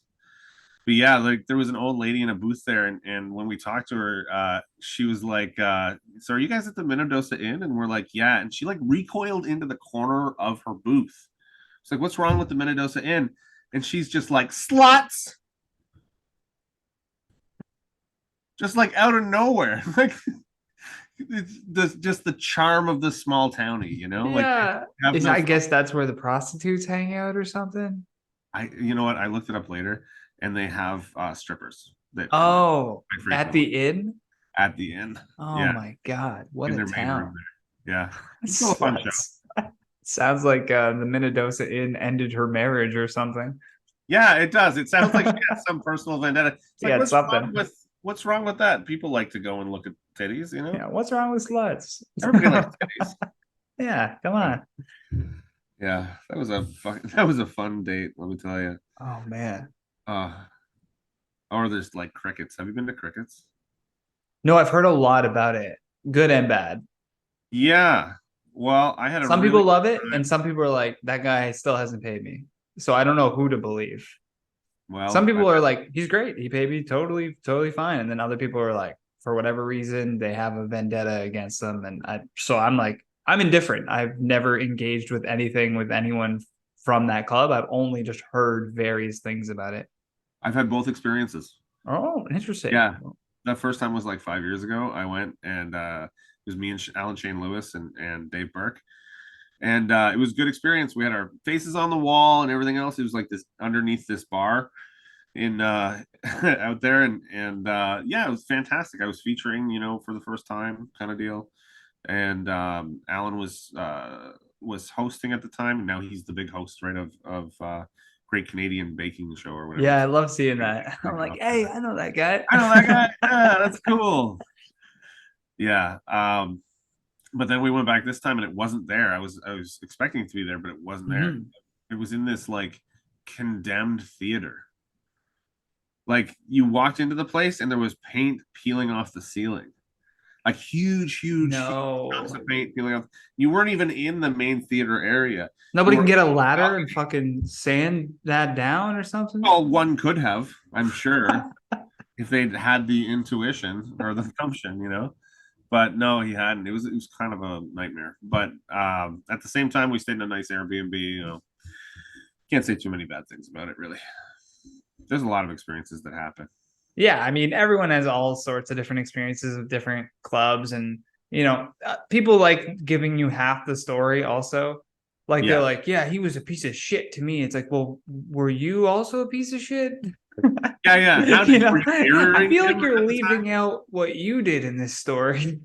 But yeah, like there was an old lady in a booth there, and when we talked to her, she was like, "So are you guys at the Minnedosa Inn?" And we're like, "Yeah." And she like recoiled into the corner of her booth. It's like, "What's wrong with the Minnedosa Inn?" And she's just like, "Sluts!" Just like out of nowhere, like it's just the charm of the small townie, Like Yeah. have Is no. I guess that's where the prostitutes hang out or something. You know what? I looked it up later, and they have strippers that come in Oh, quite at frequently the inn? at the inn. Oh Yeah, my God. What in a their main room town. there. Yeah, it's still a fun show. Sluts. Sounds like the Minnedosa Inn ended her marriage or something. Yeah, it does. It sounds like she has some personal vendetta. It's like, Yeah, it's something. what's wrong with that? People like to go and look at titties. Yeah, what's wrong with sluts? Everybody likes titties. Yeah, come on. Yeah, that was a fun date. Let me tell you. Oh man. Uh, or there's like crickets. Have you been to crickets? No, I've heard a lot about it, good and bad. Yeah. Well, I had a Some really people love it, good and time. some people are like, that guy still hasn't paid me. So I don't know who to believe. Some Well, people are like, he's great. He paid me totally, totally fine. And then other people are like, for whatever reason, they have a vendetta against them. So I'm like, I'm indifferent. I've never engaged with anything with anyone from that club. I've only just heard various things about it. I've had both experiences. Oh, interesting. Yeah. That first time was like 5 years ago. I went and it was me and Alan Shane Lewis and Dave Burke. And it was a good experience. We had our faces on the wall and everything else. It was like this underneath this bar in out there and yeah, it was fantastic. I was featuring, for the first time kind of deal. And Alan was hosting at the time, and now he's the big host, right, of Great Canadian Baking Show or whatever Yeah, I it's love seeing that. I'm like, hey, I know that guy. I know that guy. Yeah, that's cool. Yeah. But then we went back this time and it wasn't there. I was expecting it to be there, but it wasn't there. Mhm. It was in this like condemned theater. Like you walked into the place and there was paint peeling off the ceiling. Like huge chunks No. of paint peeling off. You weren't even in the main theater area. You Nobody can were get a ladder and fucking sand that down or something. well, one could have, I'm sure, if they'd had the intuition or the gumption. But no, he hadn't. It was kind of a nightmare. But at the same time, we stayed in a nice Airbnb. Can't say too many bad things about it, really. There's a lot of experiences that happen. Yeah, I mean, everyone has all sorts of different experiences of different clubs, and people like giving you half the story also. Like they're Yeah. like, yeah, he was a piece of shit to me. It's like, well, were you also a piece of shit? Yeah, yeah. You Were know, you I mirroring feel him like you're at the time? leaving out what you did in this story.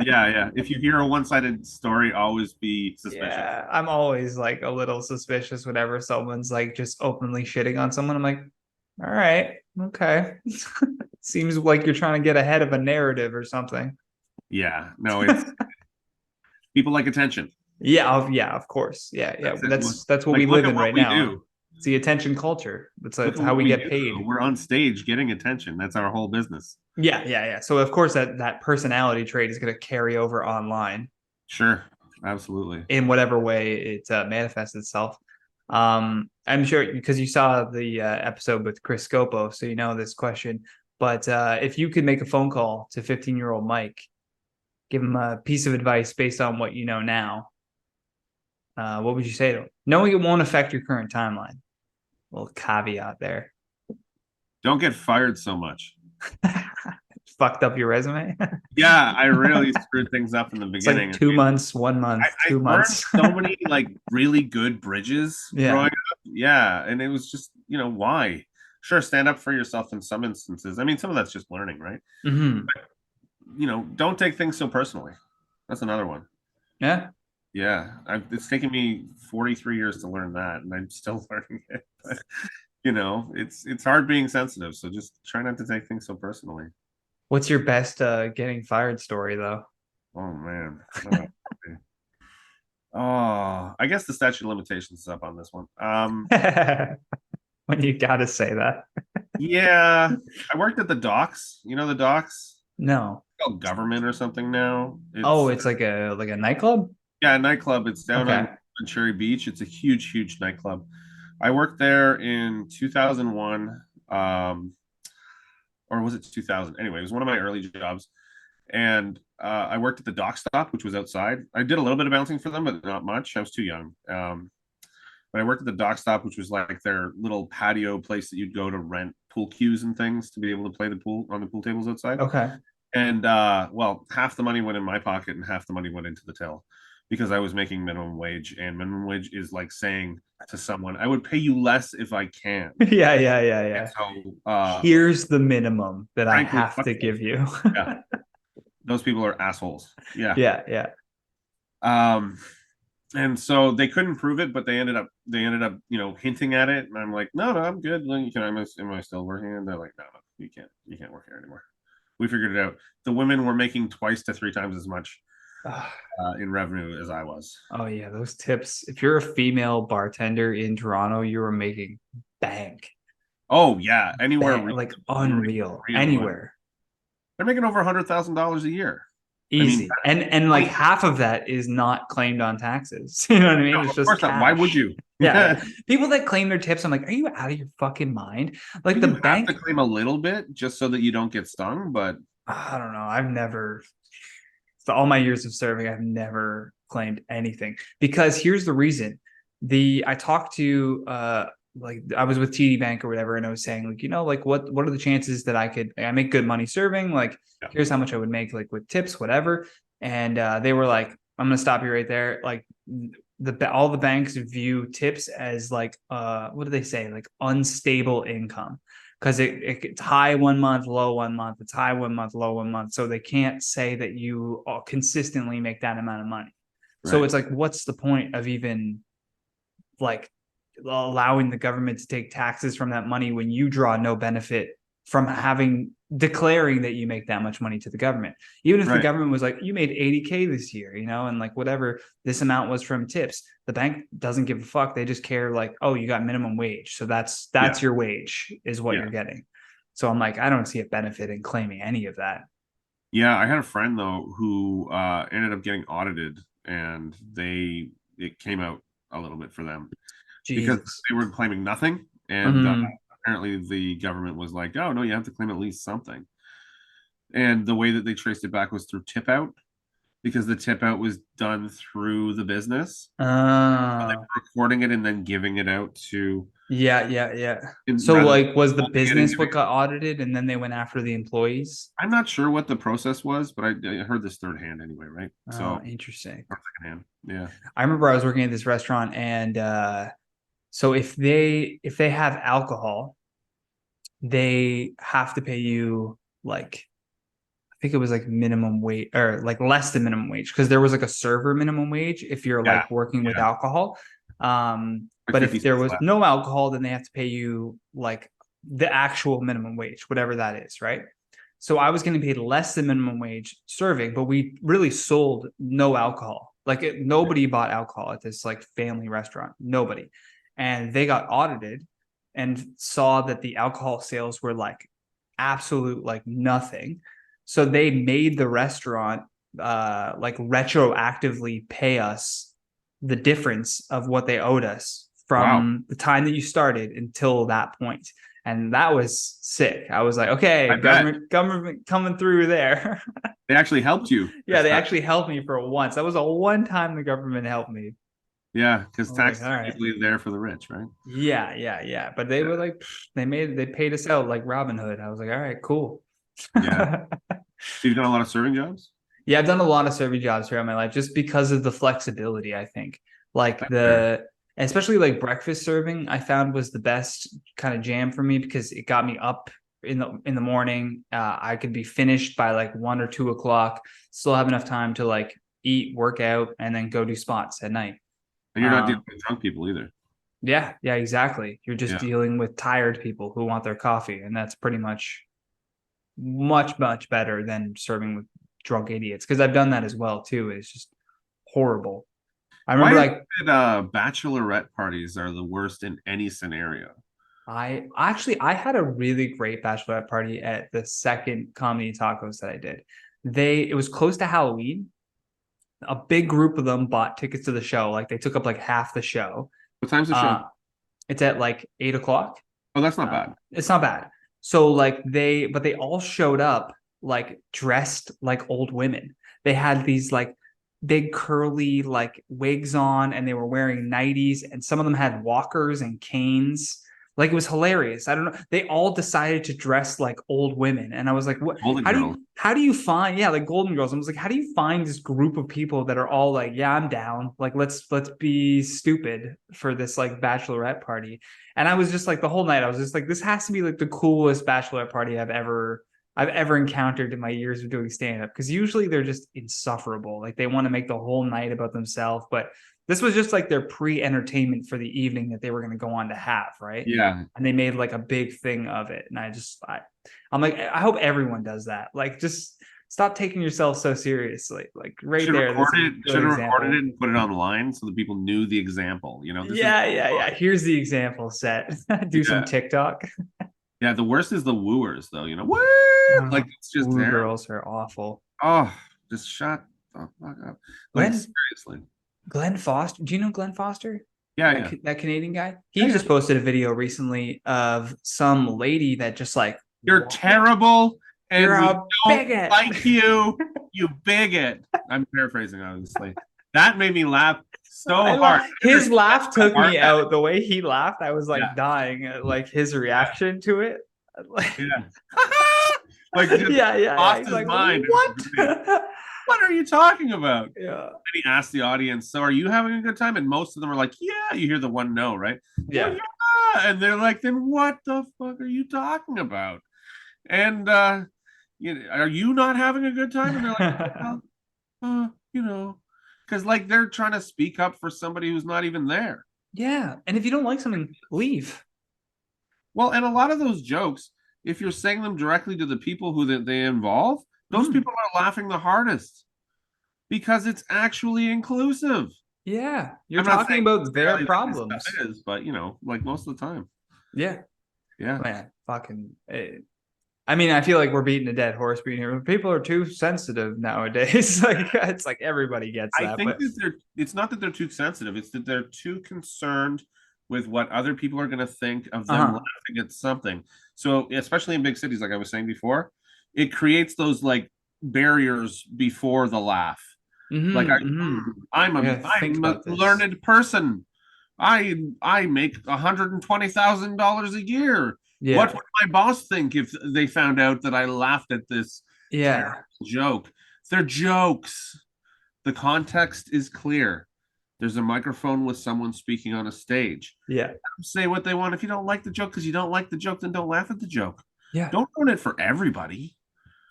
Yeah, yeah. If you hear a one-sided story, always be suspicious. Yeah, I'm always like a little suspicious whenever someone's like just openly shitting on someone. I'm like, all right, okay. Seems like you're trying to get ahead of a narrative or something. Yeah. No, it's people like attention. Yeah, of course. Yeah, yeah. That's it. That's what we Like, look live at in what right we now. do. It's the attention culture. Look It's at how what we we get do, though. paid. We're on stage getting attention. That's our whole business. Yeah. So of course that personality trait is going to carry over online Sure. Absolutely. in whatever way it manifests itself. I'm sure because you saw the episode with Chris Scopo, so you know this question. But if you could make a phone call to 15-year-old Mike, give him a piece of advice based on what you know now, what would you say to him? Knowing it won't affect your current timeline. Little caveat there. Don't get fired so much. Fucked up your resume. Yeah, I really screwed things up in the It's like beginning. 2 months, 1 month, I two burned months. so many like really good bridges growing Yeah. up. Yeah, and it was just, why? Sure, stand up for yourself in some instances. I mean, some of that's just learning, right? Mm-hmm. Don't take things so personally. That's another one. Yeah. Yeah, it's taken me 43 years to learn that, and I'm still learning it. But it's hard being sensitive. So just try not to take things so personally. What's your best getting fired story though? Oh man. Oh, I guess the statute of limitations is up on this one. When you gotta say that. Yeah, I worked at the docks. You know the docks? No. It's called government or something now. Oh, It's it's like a nightclub? yeah, a nightclub. It's down Okay. on Cherry Beach. It's a huge, huge nightclub. I worked there in 2001, or was it 2000? Anyway, it was one of my early jobs, and I worked at the dock stop, which was outside. I did a little bit of bouncing for them, but not much. I was too young. But I worked at the dock stop, which was like their little patio place that you'd go to rent pool cues and things to be able to play the pool on the pool tables outside. Okay. And well, half the money went in my pocket and half the money went into the till because I was making minimum wage, and minimum wage is like saying to someone, "I would pay you less if I can." And Yeah. so, Here's the minimum that I frankly, have fuck to them. give you. Yeah, those people are assholes. Yeah. Yeah. Um, and so they couldn't prove it, but they ended up hinting at it, and I'm like, no, I'm good. Am I still working? And they're like, no, you can't work here anymore. We figured it out. The women were making twice to three times as much in revenue as I was. Oh yeah, those tips. If you're a female bartender in Toronto, you were making bank. Oh yeah, anywhere Bank, real, like you were making unreal. real money. Anywhere. They're making over $100,000 a year. I mean, Easy. And like twice. half of that is not claimed on taxes. You know what I mean? No, It's of just course not. Why would cash. you? Yeah. People that claim their tips, I'm like, are you out of your fucking mind? I Like mean, the you have to bank, claim a little bit just so that you don't get stung, but I don't know. I've never, for all my years of serving, I've never claimed anything because here's the reason. I talked to like I was with TD Bank or whatever, and I was saying like, like what are the chances that I make good money serving? Like, yeah, here's how much I would make like with tips, whatever. And they were like, I'm gonna stop you right there. Like all the banks view tips as like what do they say? Like unstable income because it's high 1 month, low 1 month. It's high 1 month, low 1 month. So they can't say that you consistently make that amount of money. So right. it's like, what's the point of even like allowing the government to take taxes from that money when you draw no benefit from having declaring that you make that much money to the government? Even if the Right. government was like, you made 80K this year, and like whatever this amount was from tips, the bank doesn't give a fuck. They just care like, oh, you got minimum wage, so that's Yeah. your wage is what Yeah. you're getting. So I'm like, I don't see a benefit in claiming any of that. Yeah. I had a friend though who ended up getting audited, and it came out a little bit for them because Jesus. they were claiming nothing, and apparently the government was like, "Oh no, you have to claim at least something." And the way that they traced it back was through tip out. because the tip out was done through the business. They Uh, were recording it and then giving it out to, yeah, yeah, yeah. So rather than like was the holding it and business giving what it. got audited and then they went after the employees? I'm not sure what the process was, but I heard this third hand anyway, right? So, Oh, interesting. or second hand. Yeah. I remember I was working at this restaurant and so if they have alcohol, they have to pay you like I think it was like minimum wage or like less than minimum wage because there was like a server minimum wage if you're Yeah. like working with Yeah. alcohol. Like But 50 if there cents was left. no alcohol, then they have to pay you like the actual minimum wage, whatever that is, right? So I was getting paid less than minimum wage serving, but we really sold no alcohol. Like nobody bought alcohol at this like family restaurant, nobody. And they got audited and saw that the alcohol sales were like absolute like nothing. So they made the restaurant like retroactively pay us the difference of what they owed us Wow. from the time that you started until that point. And that was sick. I was like, I okay, bet government coming through there. they actually helped you Yeah, this they time. actually helped me for once. That was a one time the government helped me. Yeah, I because was like, taxes all are right. usually there for the rich, right? Yeah, yeah, yeah. But they Yeah. were like, they paid us out like Robin Hood. I was like, all right, cool. Yeah. So you've done a lot of serving jobs? Yeah, I've done a lot of serving jobs throughout my life just because of the flexibility, I think. Like That's fair. especially like breakfast serving, I found was the best kind of jam for me because it got me up in the morning. I could be finished by like 1 or 2 o'clock, still have enough time to like eat, work out, and then go do spots at night. And you're not dealing Um, with drunk people either. yeah, yeah, exactly. You're just Yeah. dealing with tired people who want their coffee, and that's pretty much better than serving with drunk idiots because I've done that as well too. It's just horrible. I Why remember is like it bachelorette parties are the worst in any scenario? I had a really great bachelorette party at the second comedy tacos that I did. It was close to Halloween. A big group of them bought tickets to the show. Like they took up like half the show. What time's the show? Uh, it's at like 8 o'clock. Oh, that's not bad. It's not bad. So like but they all showed up like dressed like old women. They had these like big curly like wigs on and they were wearing nighties and some of them had walkers and canes. Like it was hilarious. I don't know. They all decided to dress like old women. And I was like, what Golden Girls. how do you find yeah, like Golden Girls? I was like, how do you find this group of people that are all like, yeah, I'm down. Like let's be stupid for this like bachelorette party. And I was just like the whole night, I was just like, this has to be like the coolest bachelorette party I've ever encountered in my years of doing stand-up. Because usually they're just insufferable. Like they want to make the whole night about themselves. But this was just like their pre-entertainment for the evening that they were going to go on to have, right? Yeah. And they made like a big thing of it. And I'm like, I hope everyone does that. Like just stop taking yourself so seriously. Like right Should have there, that's a recorded good should have recorded it example. and put it online so that people knew the example. This is Yeah, yeah, yeah. Here's the example set. Do some yeah. TikTok. Yeah, the worst is the wooers though, woo! Like it's just Woo there. girls are awful. Oh, just shut the fuck up. Like Glenn seriously. Glenn Foster. Do you know Glenn Foster? Yeah, That yeah. that Canadian guy. Yeah, He yeah. just posted a video recently of some lady that just like You're terrible you're and we a don't bigot. like you, you bigot. I'm paraphrasing, obviously. That made me laugh so hard. I never His seen laugh how took hard me that out. The way he laughed, I was is. like dying at like his Yeah, reaction to it. yeah, yeah. Like just Yeah, yeah, yeah. lost He's his like, mind. what? What are you talking about? Yeah. And he asked the audience, so are you having a good time? And most of them are like, yeah. You hear the one no, right? Well, Yeah. yeah. And they're like, then what the fuck are you talking about? And are you not having a good time? And they're like, well, you know, because like they're trying to speak up for somebody who's not even there. Yeah. And if you don't like something, leave. Well, and a lot of those jokes, if you're saying them directly to the people who they involve, those Mm. people are laughing the hardest because it's actually inclusive. Yeah. You're I'm not talking saying about their necessarily like this problems. stuff is, but like most of the time. Yeah. Yeah. Man, I mean, I feel like we're beating a dead horse being here. People are too sensitive nowadays. Like it's like everybody gets I that, think but that it's not that they're too sensitive, it's that they're too concerned with what other people are going to think of them uh-huh. laughing at something. So, especially in big cities, like I was saying before, it creates those like barriers before the laugh. Like I gotta think I'm a about this. learned person. I make $120,000 a year. What Yeah. would my boss think if they found out that I laughed at this terrible Yeah. joke? They're jokes. The context is clear. There's a microphone with someone speaking on a stage. Yeah. Say what they want. If you don't like the joke because you don't like the joke, then don't laugh at the joke. Yeah. Don't ruin it for everybody.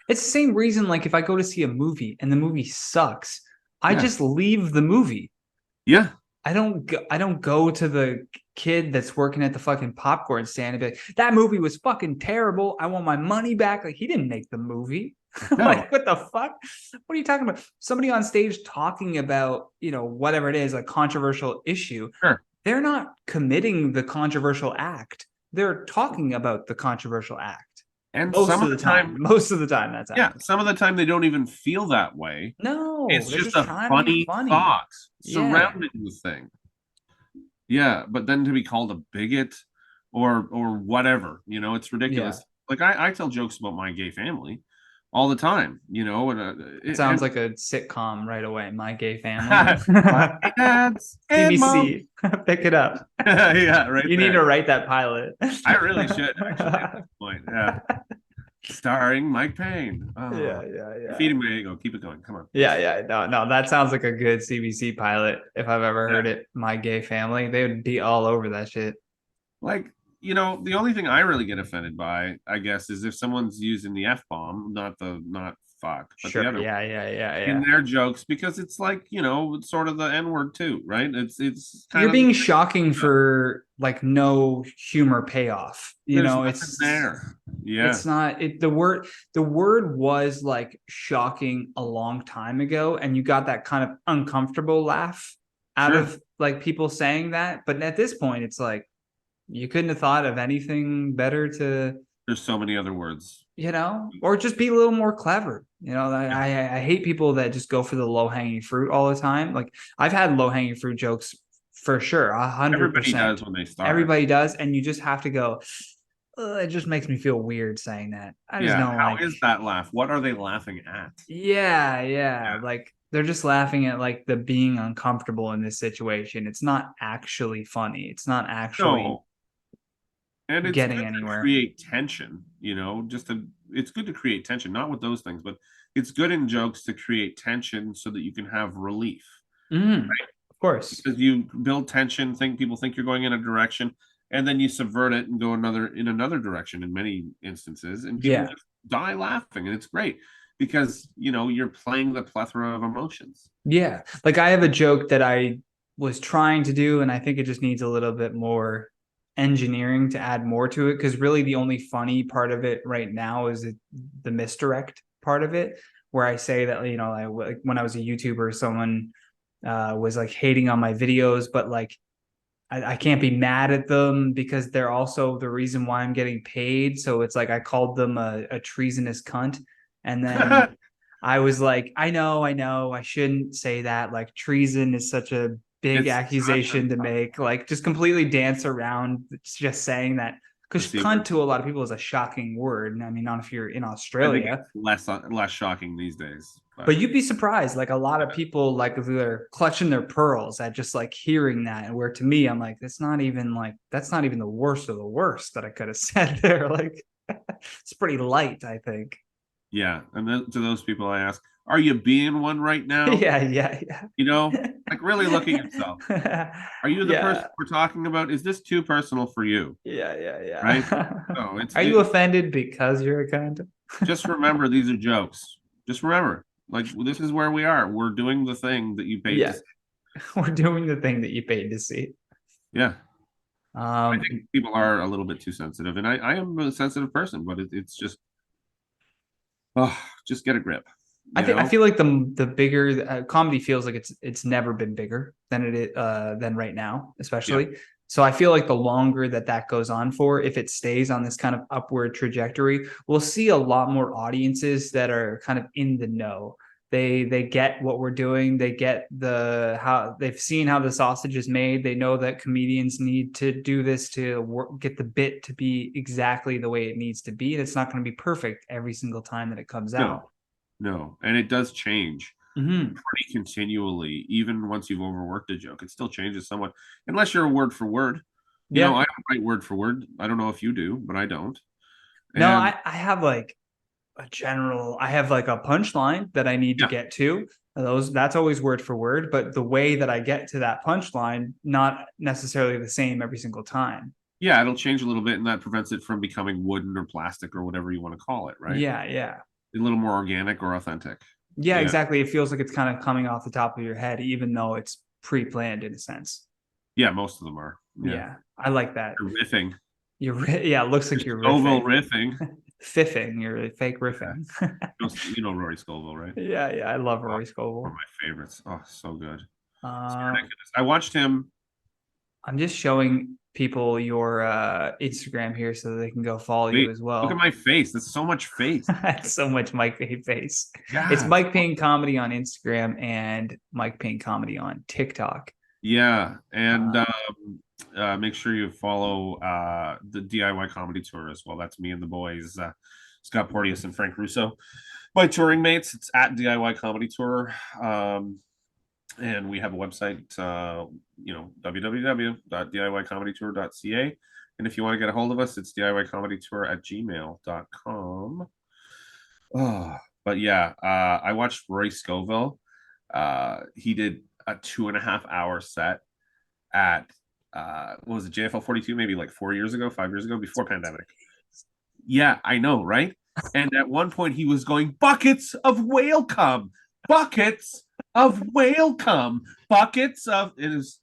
It's the same reason, like if I go to see a movie and the movie sucks, I Yeah. just leave the movie. Yeah. I don't go to the kid that's working at the fucking popcorn stand and be like, that movie was fucking terrible. I want my money back. Like he didn't make the movie. No. Like what the fuck? What are you talking about? Somebody on stage talking about, whatever it is, a controversial issue. Sure. They're not committing the controversial act. They're talking about the controversial act. And Most some of of the the time, time. Most of the time that's yeah, happening. some of the time they don't even feel that way. No, It's they're just just a trying to be funny funny. thought Yeah. surrounding the thing. Yeah, but then to be called a bigot or whatever, it's Yeah. ridiculous. Like I tell jokes about my gay family all the time, It sounds like a sitcom right away. My Gay Family. my dads and moms. CBC, pick it up. Yeah, right You need to there. write that pilot. I really should actually at this point. Yeah, starring Mike Payne. Oh, Yeah, yeah, you're yeah. feeding my ego. Keep it going. Come on. Yeah, yeah. No, no, that sounds like a good CBC pilot if I've ever Yeah. heard it. My Gay Family. They would be all over that shit. Like, the only thing I really get offended by, I guess, is if someone's using the F bomb, not fuck, but the Sure. other one Yeah, yeah, yeah, in yeah. their jokes because it's like, it's sort of the N word too, right? It's kind You're of the being same shocking stuff. for like no humor payoff. There's nothing there. Yeah, It's not it the word was like shocking a long time ago, and you got that kind of uncomfortable laugh out sure. of like people saying that. But at this point, it's like you couldn't have thought of anything better to, There's so many other words. or just be a little more clever. Yeah. I hate people that just go for the low hanging fruit all the time. Like I've had low hanging fruit jokes for sure, a hundred Everybody does percent. when they start. Everybody does, and you just have to go. It just makes me feel weird saying that. I just Yeah. don't How like. is that laugh? What are they laughing at? Yeah, yeah. Yeah. Like they're just laughing at like the being uncomfortable in this situation. It's not actually funny. It's not actually No. And it's getting good to anywhere. create tension, it's good to create tension, not with those things, but it's good in jokes to create tension so that you can have relief. Of course. Because you build tension, think people think you're going in a direction, and then you subvert it and go another direction in many instances, and people Yeah. just die laughing, and it's great because you're playing the plethora of emotions. Yeah. Like I have a joke that I was trying to do, and I think it just needs a little bit more engineering to add more to it. Because really, the only funny part of it right now is the misdirect part of it, where I say that, like when I was a YouTuber, someone was like hating on my videos, but like I can't be mad at them because they're also the reason why I'm getting paid. So it's like I called them a treasonous cunt. And then I was like, I know, I shouldn't say that. Like treason is such a big It's such a accusation to make. Like just completely dance around just saying that. the Because c cunt word. to a lot of people is a shocking word. And I mean, not if you're in I think Australia. it's less shocking these days, but But you'd be surprised. Like a lot of people, like they're clutching their pearls at just like hearing that. And where to me, I'm like, that's not even the worst of the worst that I could have said there. Like it's pretty light, I think. yeah. And then to those people, I ask, are you being one right now? Yeah, yeah, You know, like really look at yourself. yeah. Are you the person Yeah, we're talking about? Is this too personal for you? yeah, Right? yeah. No, it's Are you offended because you're a cunt? just remember these are jokes. Just remember, like this is where we are. We're doing the thing that you paid to Yeah, see. we're doing the thing that you paid to see. Yeah. I Um, think people are a little bit too sensitive, and I am a sensitive person, but it's just, oh, just get a grip, I you think I know? feel like the bigger comedy feels like it's never been bigger than than right now, Yeah. especially. So I feel like the longer that goes on for, if it stays on this kind of upward trajectory, we'll see a lot more audiences that are kind of in the know. They get what we're doing. They get how they've seen how the sausage is made. They know that comedians need to do this to get the bit to be exactly the way it needs to be. And it's not going to be perfect every single time that it comes out. No, no, and it does change. pretty continually. Even once you've overworked a joke, it still changes somewhat, unless you're a word for word. I Yeah. don't write word for word. I don't know if you do, but I don't. No, And I have like I have like a punchline that I need to yeah, get to. That's always word for word, but the way that I get to that punchline, not necessarily the same every single time. yeah, it'll change a little bit, and that prevents it from becoming wooden or plastic or whatever you want to call it, right? Yeah, yeah. A little more organic or authentic. Yeah, Yeah, exactly. It feels like it's kind of coming off the top of your head, even though it's pre-planned in a sense. yeah, most of them are. Yeah, Yeah, I like that. you're riffing. Yeah, it looks You're like you're Scoville riffing. riffing. Fiffing, you're fake Yeah, riffing. Rory Scovel, right? Yeah, I love Oh, Rory one of Scovel. my favorites. Oh, so good. It's Uh, ridiculous. I watched him. I'm just showing people your Instagram here so that they can go follow you Wait, as look at well. my face. That's so much face. That's so much Mike Payne face. It's Yeah, Mike Payne Comedy on Instagram and Mike Payne Comedy on TikTok. yeah, and Uh, make sure you follow the DIY comedy tour as well. That's me and the boys, Scott Porteous and Frank Russo, my touring mates. It's at DIY Comedy Tour, and we have a website, www.diycomedytour.ca. And if you want to get a hold of us, it's diycomedytour@gmail.com. Oh, but yeah, I watched Roy Scoville. He did a 2.5 hour set at what was it, JFL 42, maybe like 4 years ago, 5 years ago, before pandemic. Yeah, I know, right? And at one point he was going, buckets of whale cum, buckets of whale cum, buckets of it is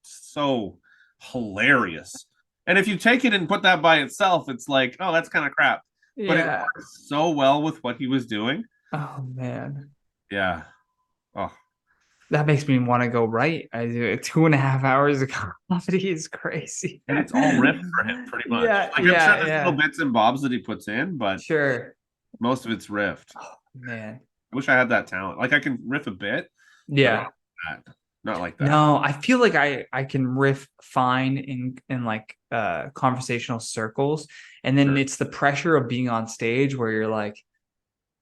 so hilarious. And if you take it and put that by itself, it's like, oh, that's kind of crap. But it yeah. works so well with what he was doing. Oh man. Yeah. Oh, That makes me want to go right. I do it 2.5 hours of comedy is crazy. and it's all riff for him, pretty much. Yeah, Like I'm sure yeah, there's little yeah. bits and bobs that he puts in, but Sure. most of it's riffed. Oh, man. I wish I had that talent. Like I can riff a bit, but Yeah. not like that. Not like that. No, I feel like I can riff fine in like conversational circles. And then Sure. it's the pressure of being on stage where you're like,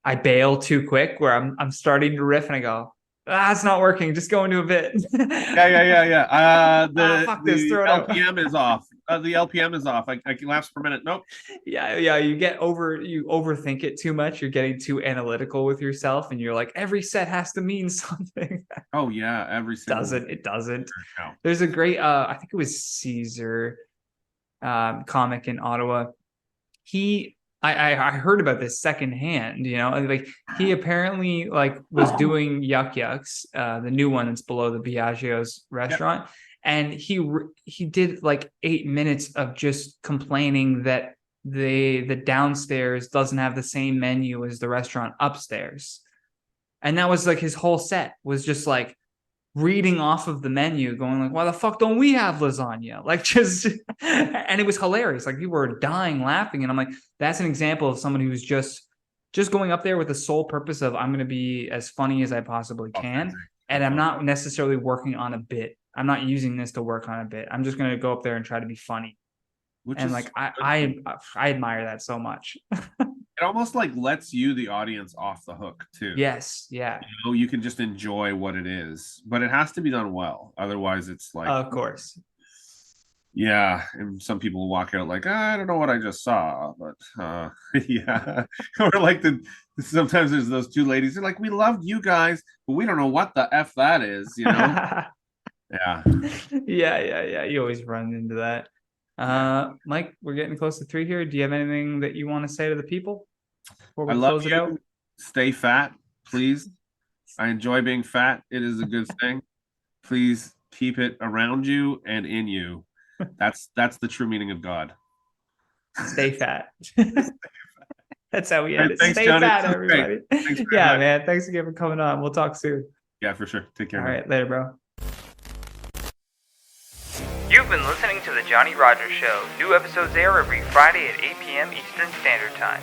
I bail too quick, where I'm starting to riff and I go, it's not working. Just go into a bit. Yeah. Fuck this, The throw it out. LPM is off. The LPM is off. I can laughs per minute. Nope. Yeah, you overthink it too much. You're getting too analytical with yourself, and you're like, every set has to mean something. Oh yeah, every single Doesn't it? Doesn't. no. There's a great I think it was Caesar comic in Ottawa. He I heard about this secondhand, like he apparently like was doing Yuck Yucks, the new one that's below the Biagio's Yep. restaurant, and he did like 8 minutes of just complaining that the downstairs doesn't have the same menu as the restaurant upstairs. And that was like his whole set was just like reading off of the menu, going like, why the fuck don't we have lasagna? Like just and it was hilarious. Like people were dying laughing. And I'm like, that's an example of someone who's just going up there with the sole purpose of I'm gonna be as funny as I possibly can. Authentic. And I'm not necessarily working on a bit. I'm not using this to work on a bit. I'm just gonna go up there and try to be funny. Which And is like I admire that so much. it almost like lets you, the audience, off the hook too. Yes, yeah. You can just enjoy what it is, but it has to be done well. Otherwise, it's like, Of course. yeah. And some people walk out like, I don't know what I just saw, but yeah. Or like sometimes there's those two ladies who are like, we loved you guys, but we don't know what the F that is, Yeah. Yeah. You always run into that. Mike, we're getting close to 3 here. Do you have anything that you want to say to the people before I we love close it you. out? Stay fat, please. I enjoy being fat. It is a good thing. Please keep it around you and in you. That's the true meaning of God. Stay fat. That's how we All end right, it. thanks, Stay Johnny. fat, This was great. everybody. Thanks very Yeah, much. man. Thanks again for coming on. We'll talk soon. Yeah, for sure. Take care. All man. right, later, bro. You've been listening to The Johnny Rogers Show. New episodes air every Friday at 8 p.m. Eastern Standard Time.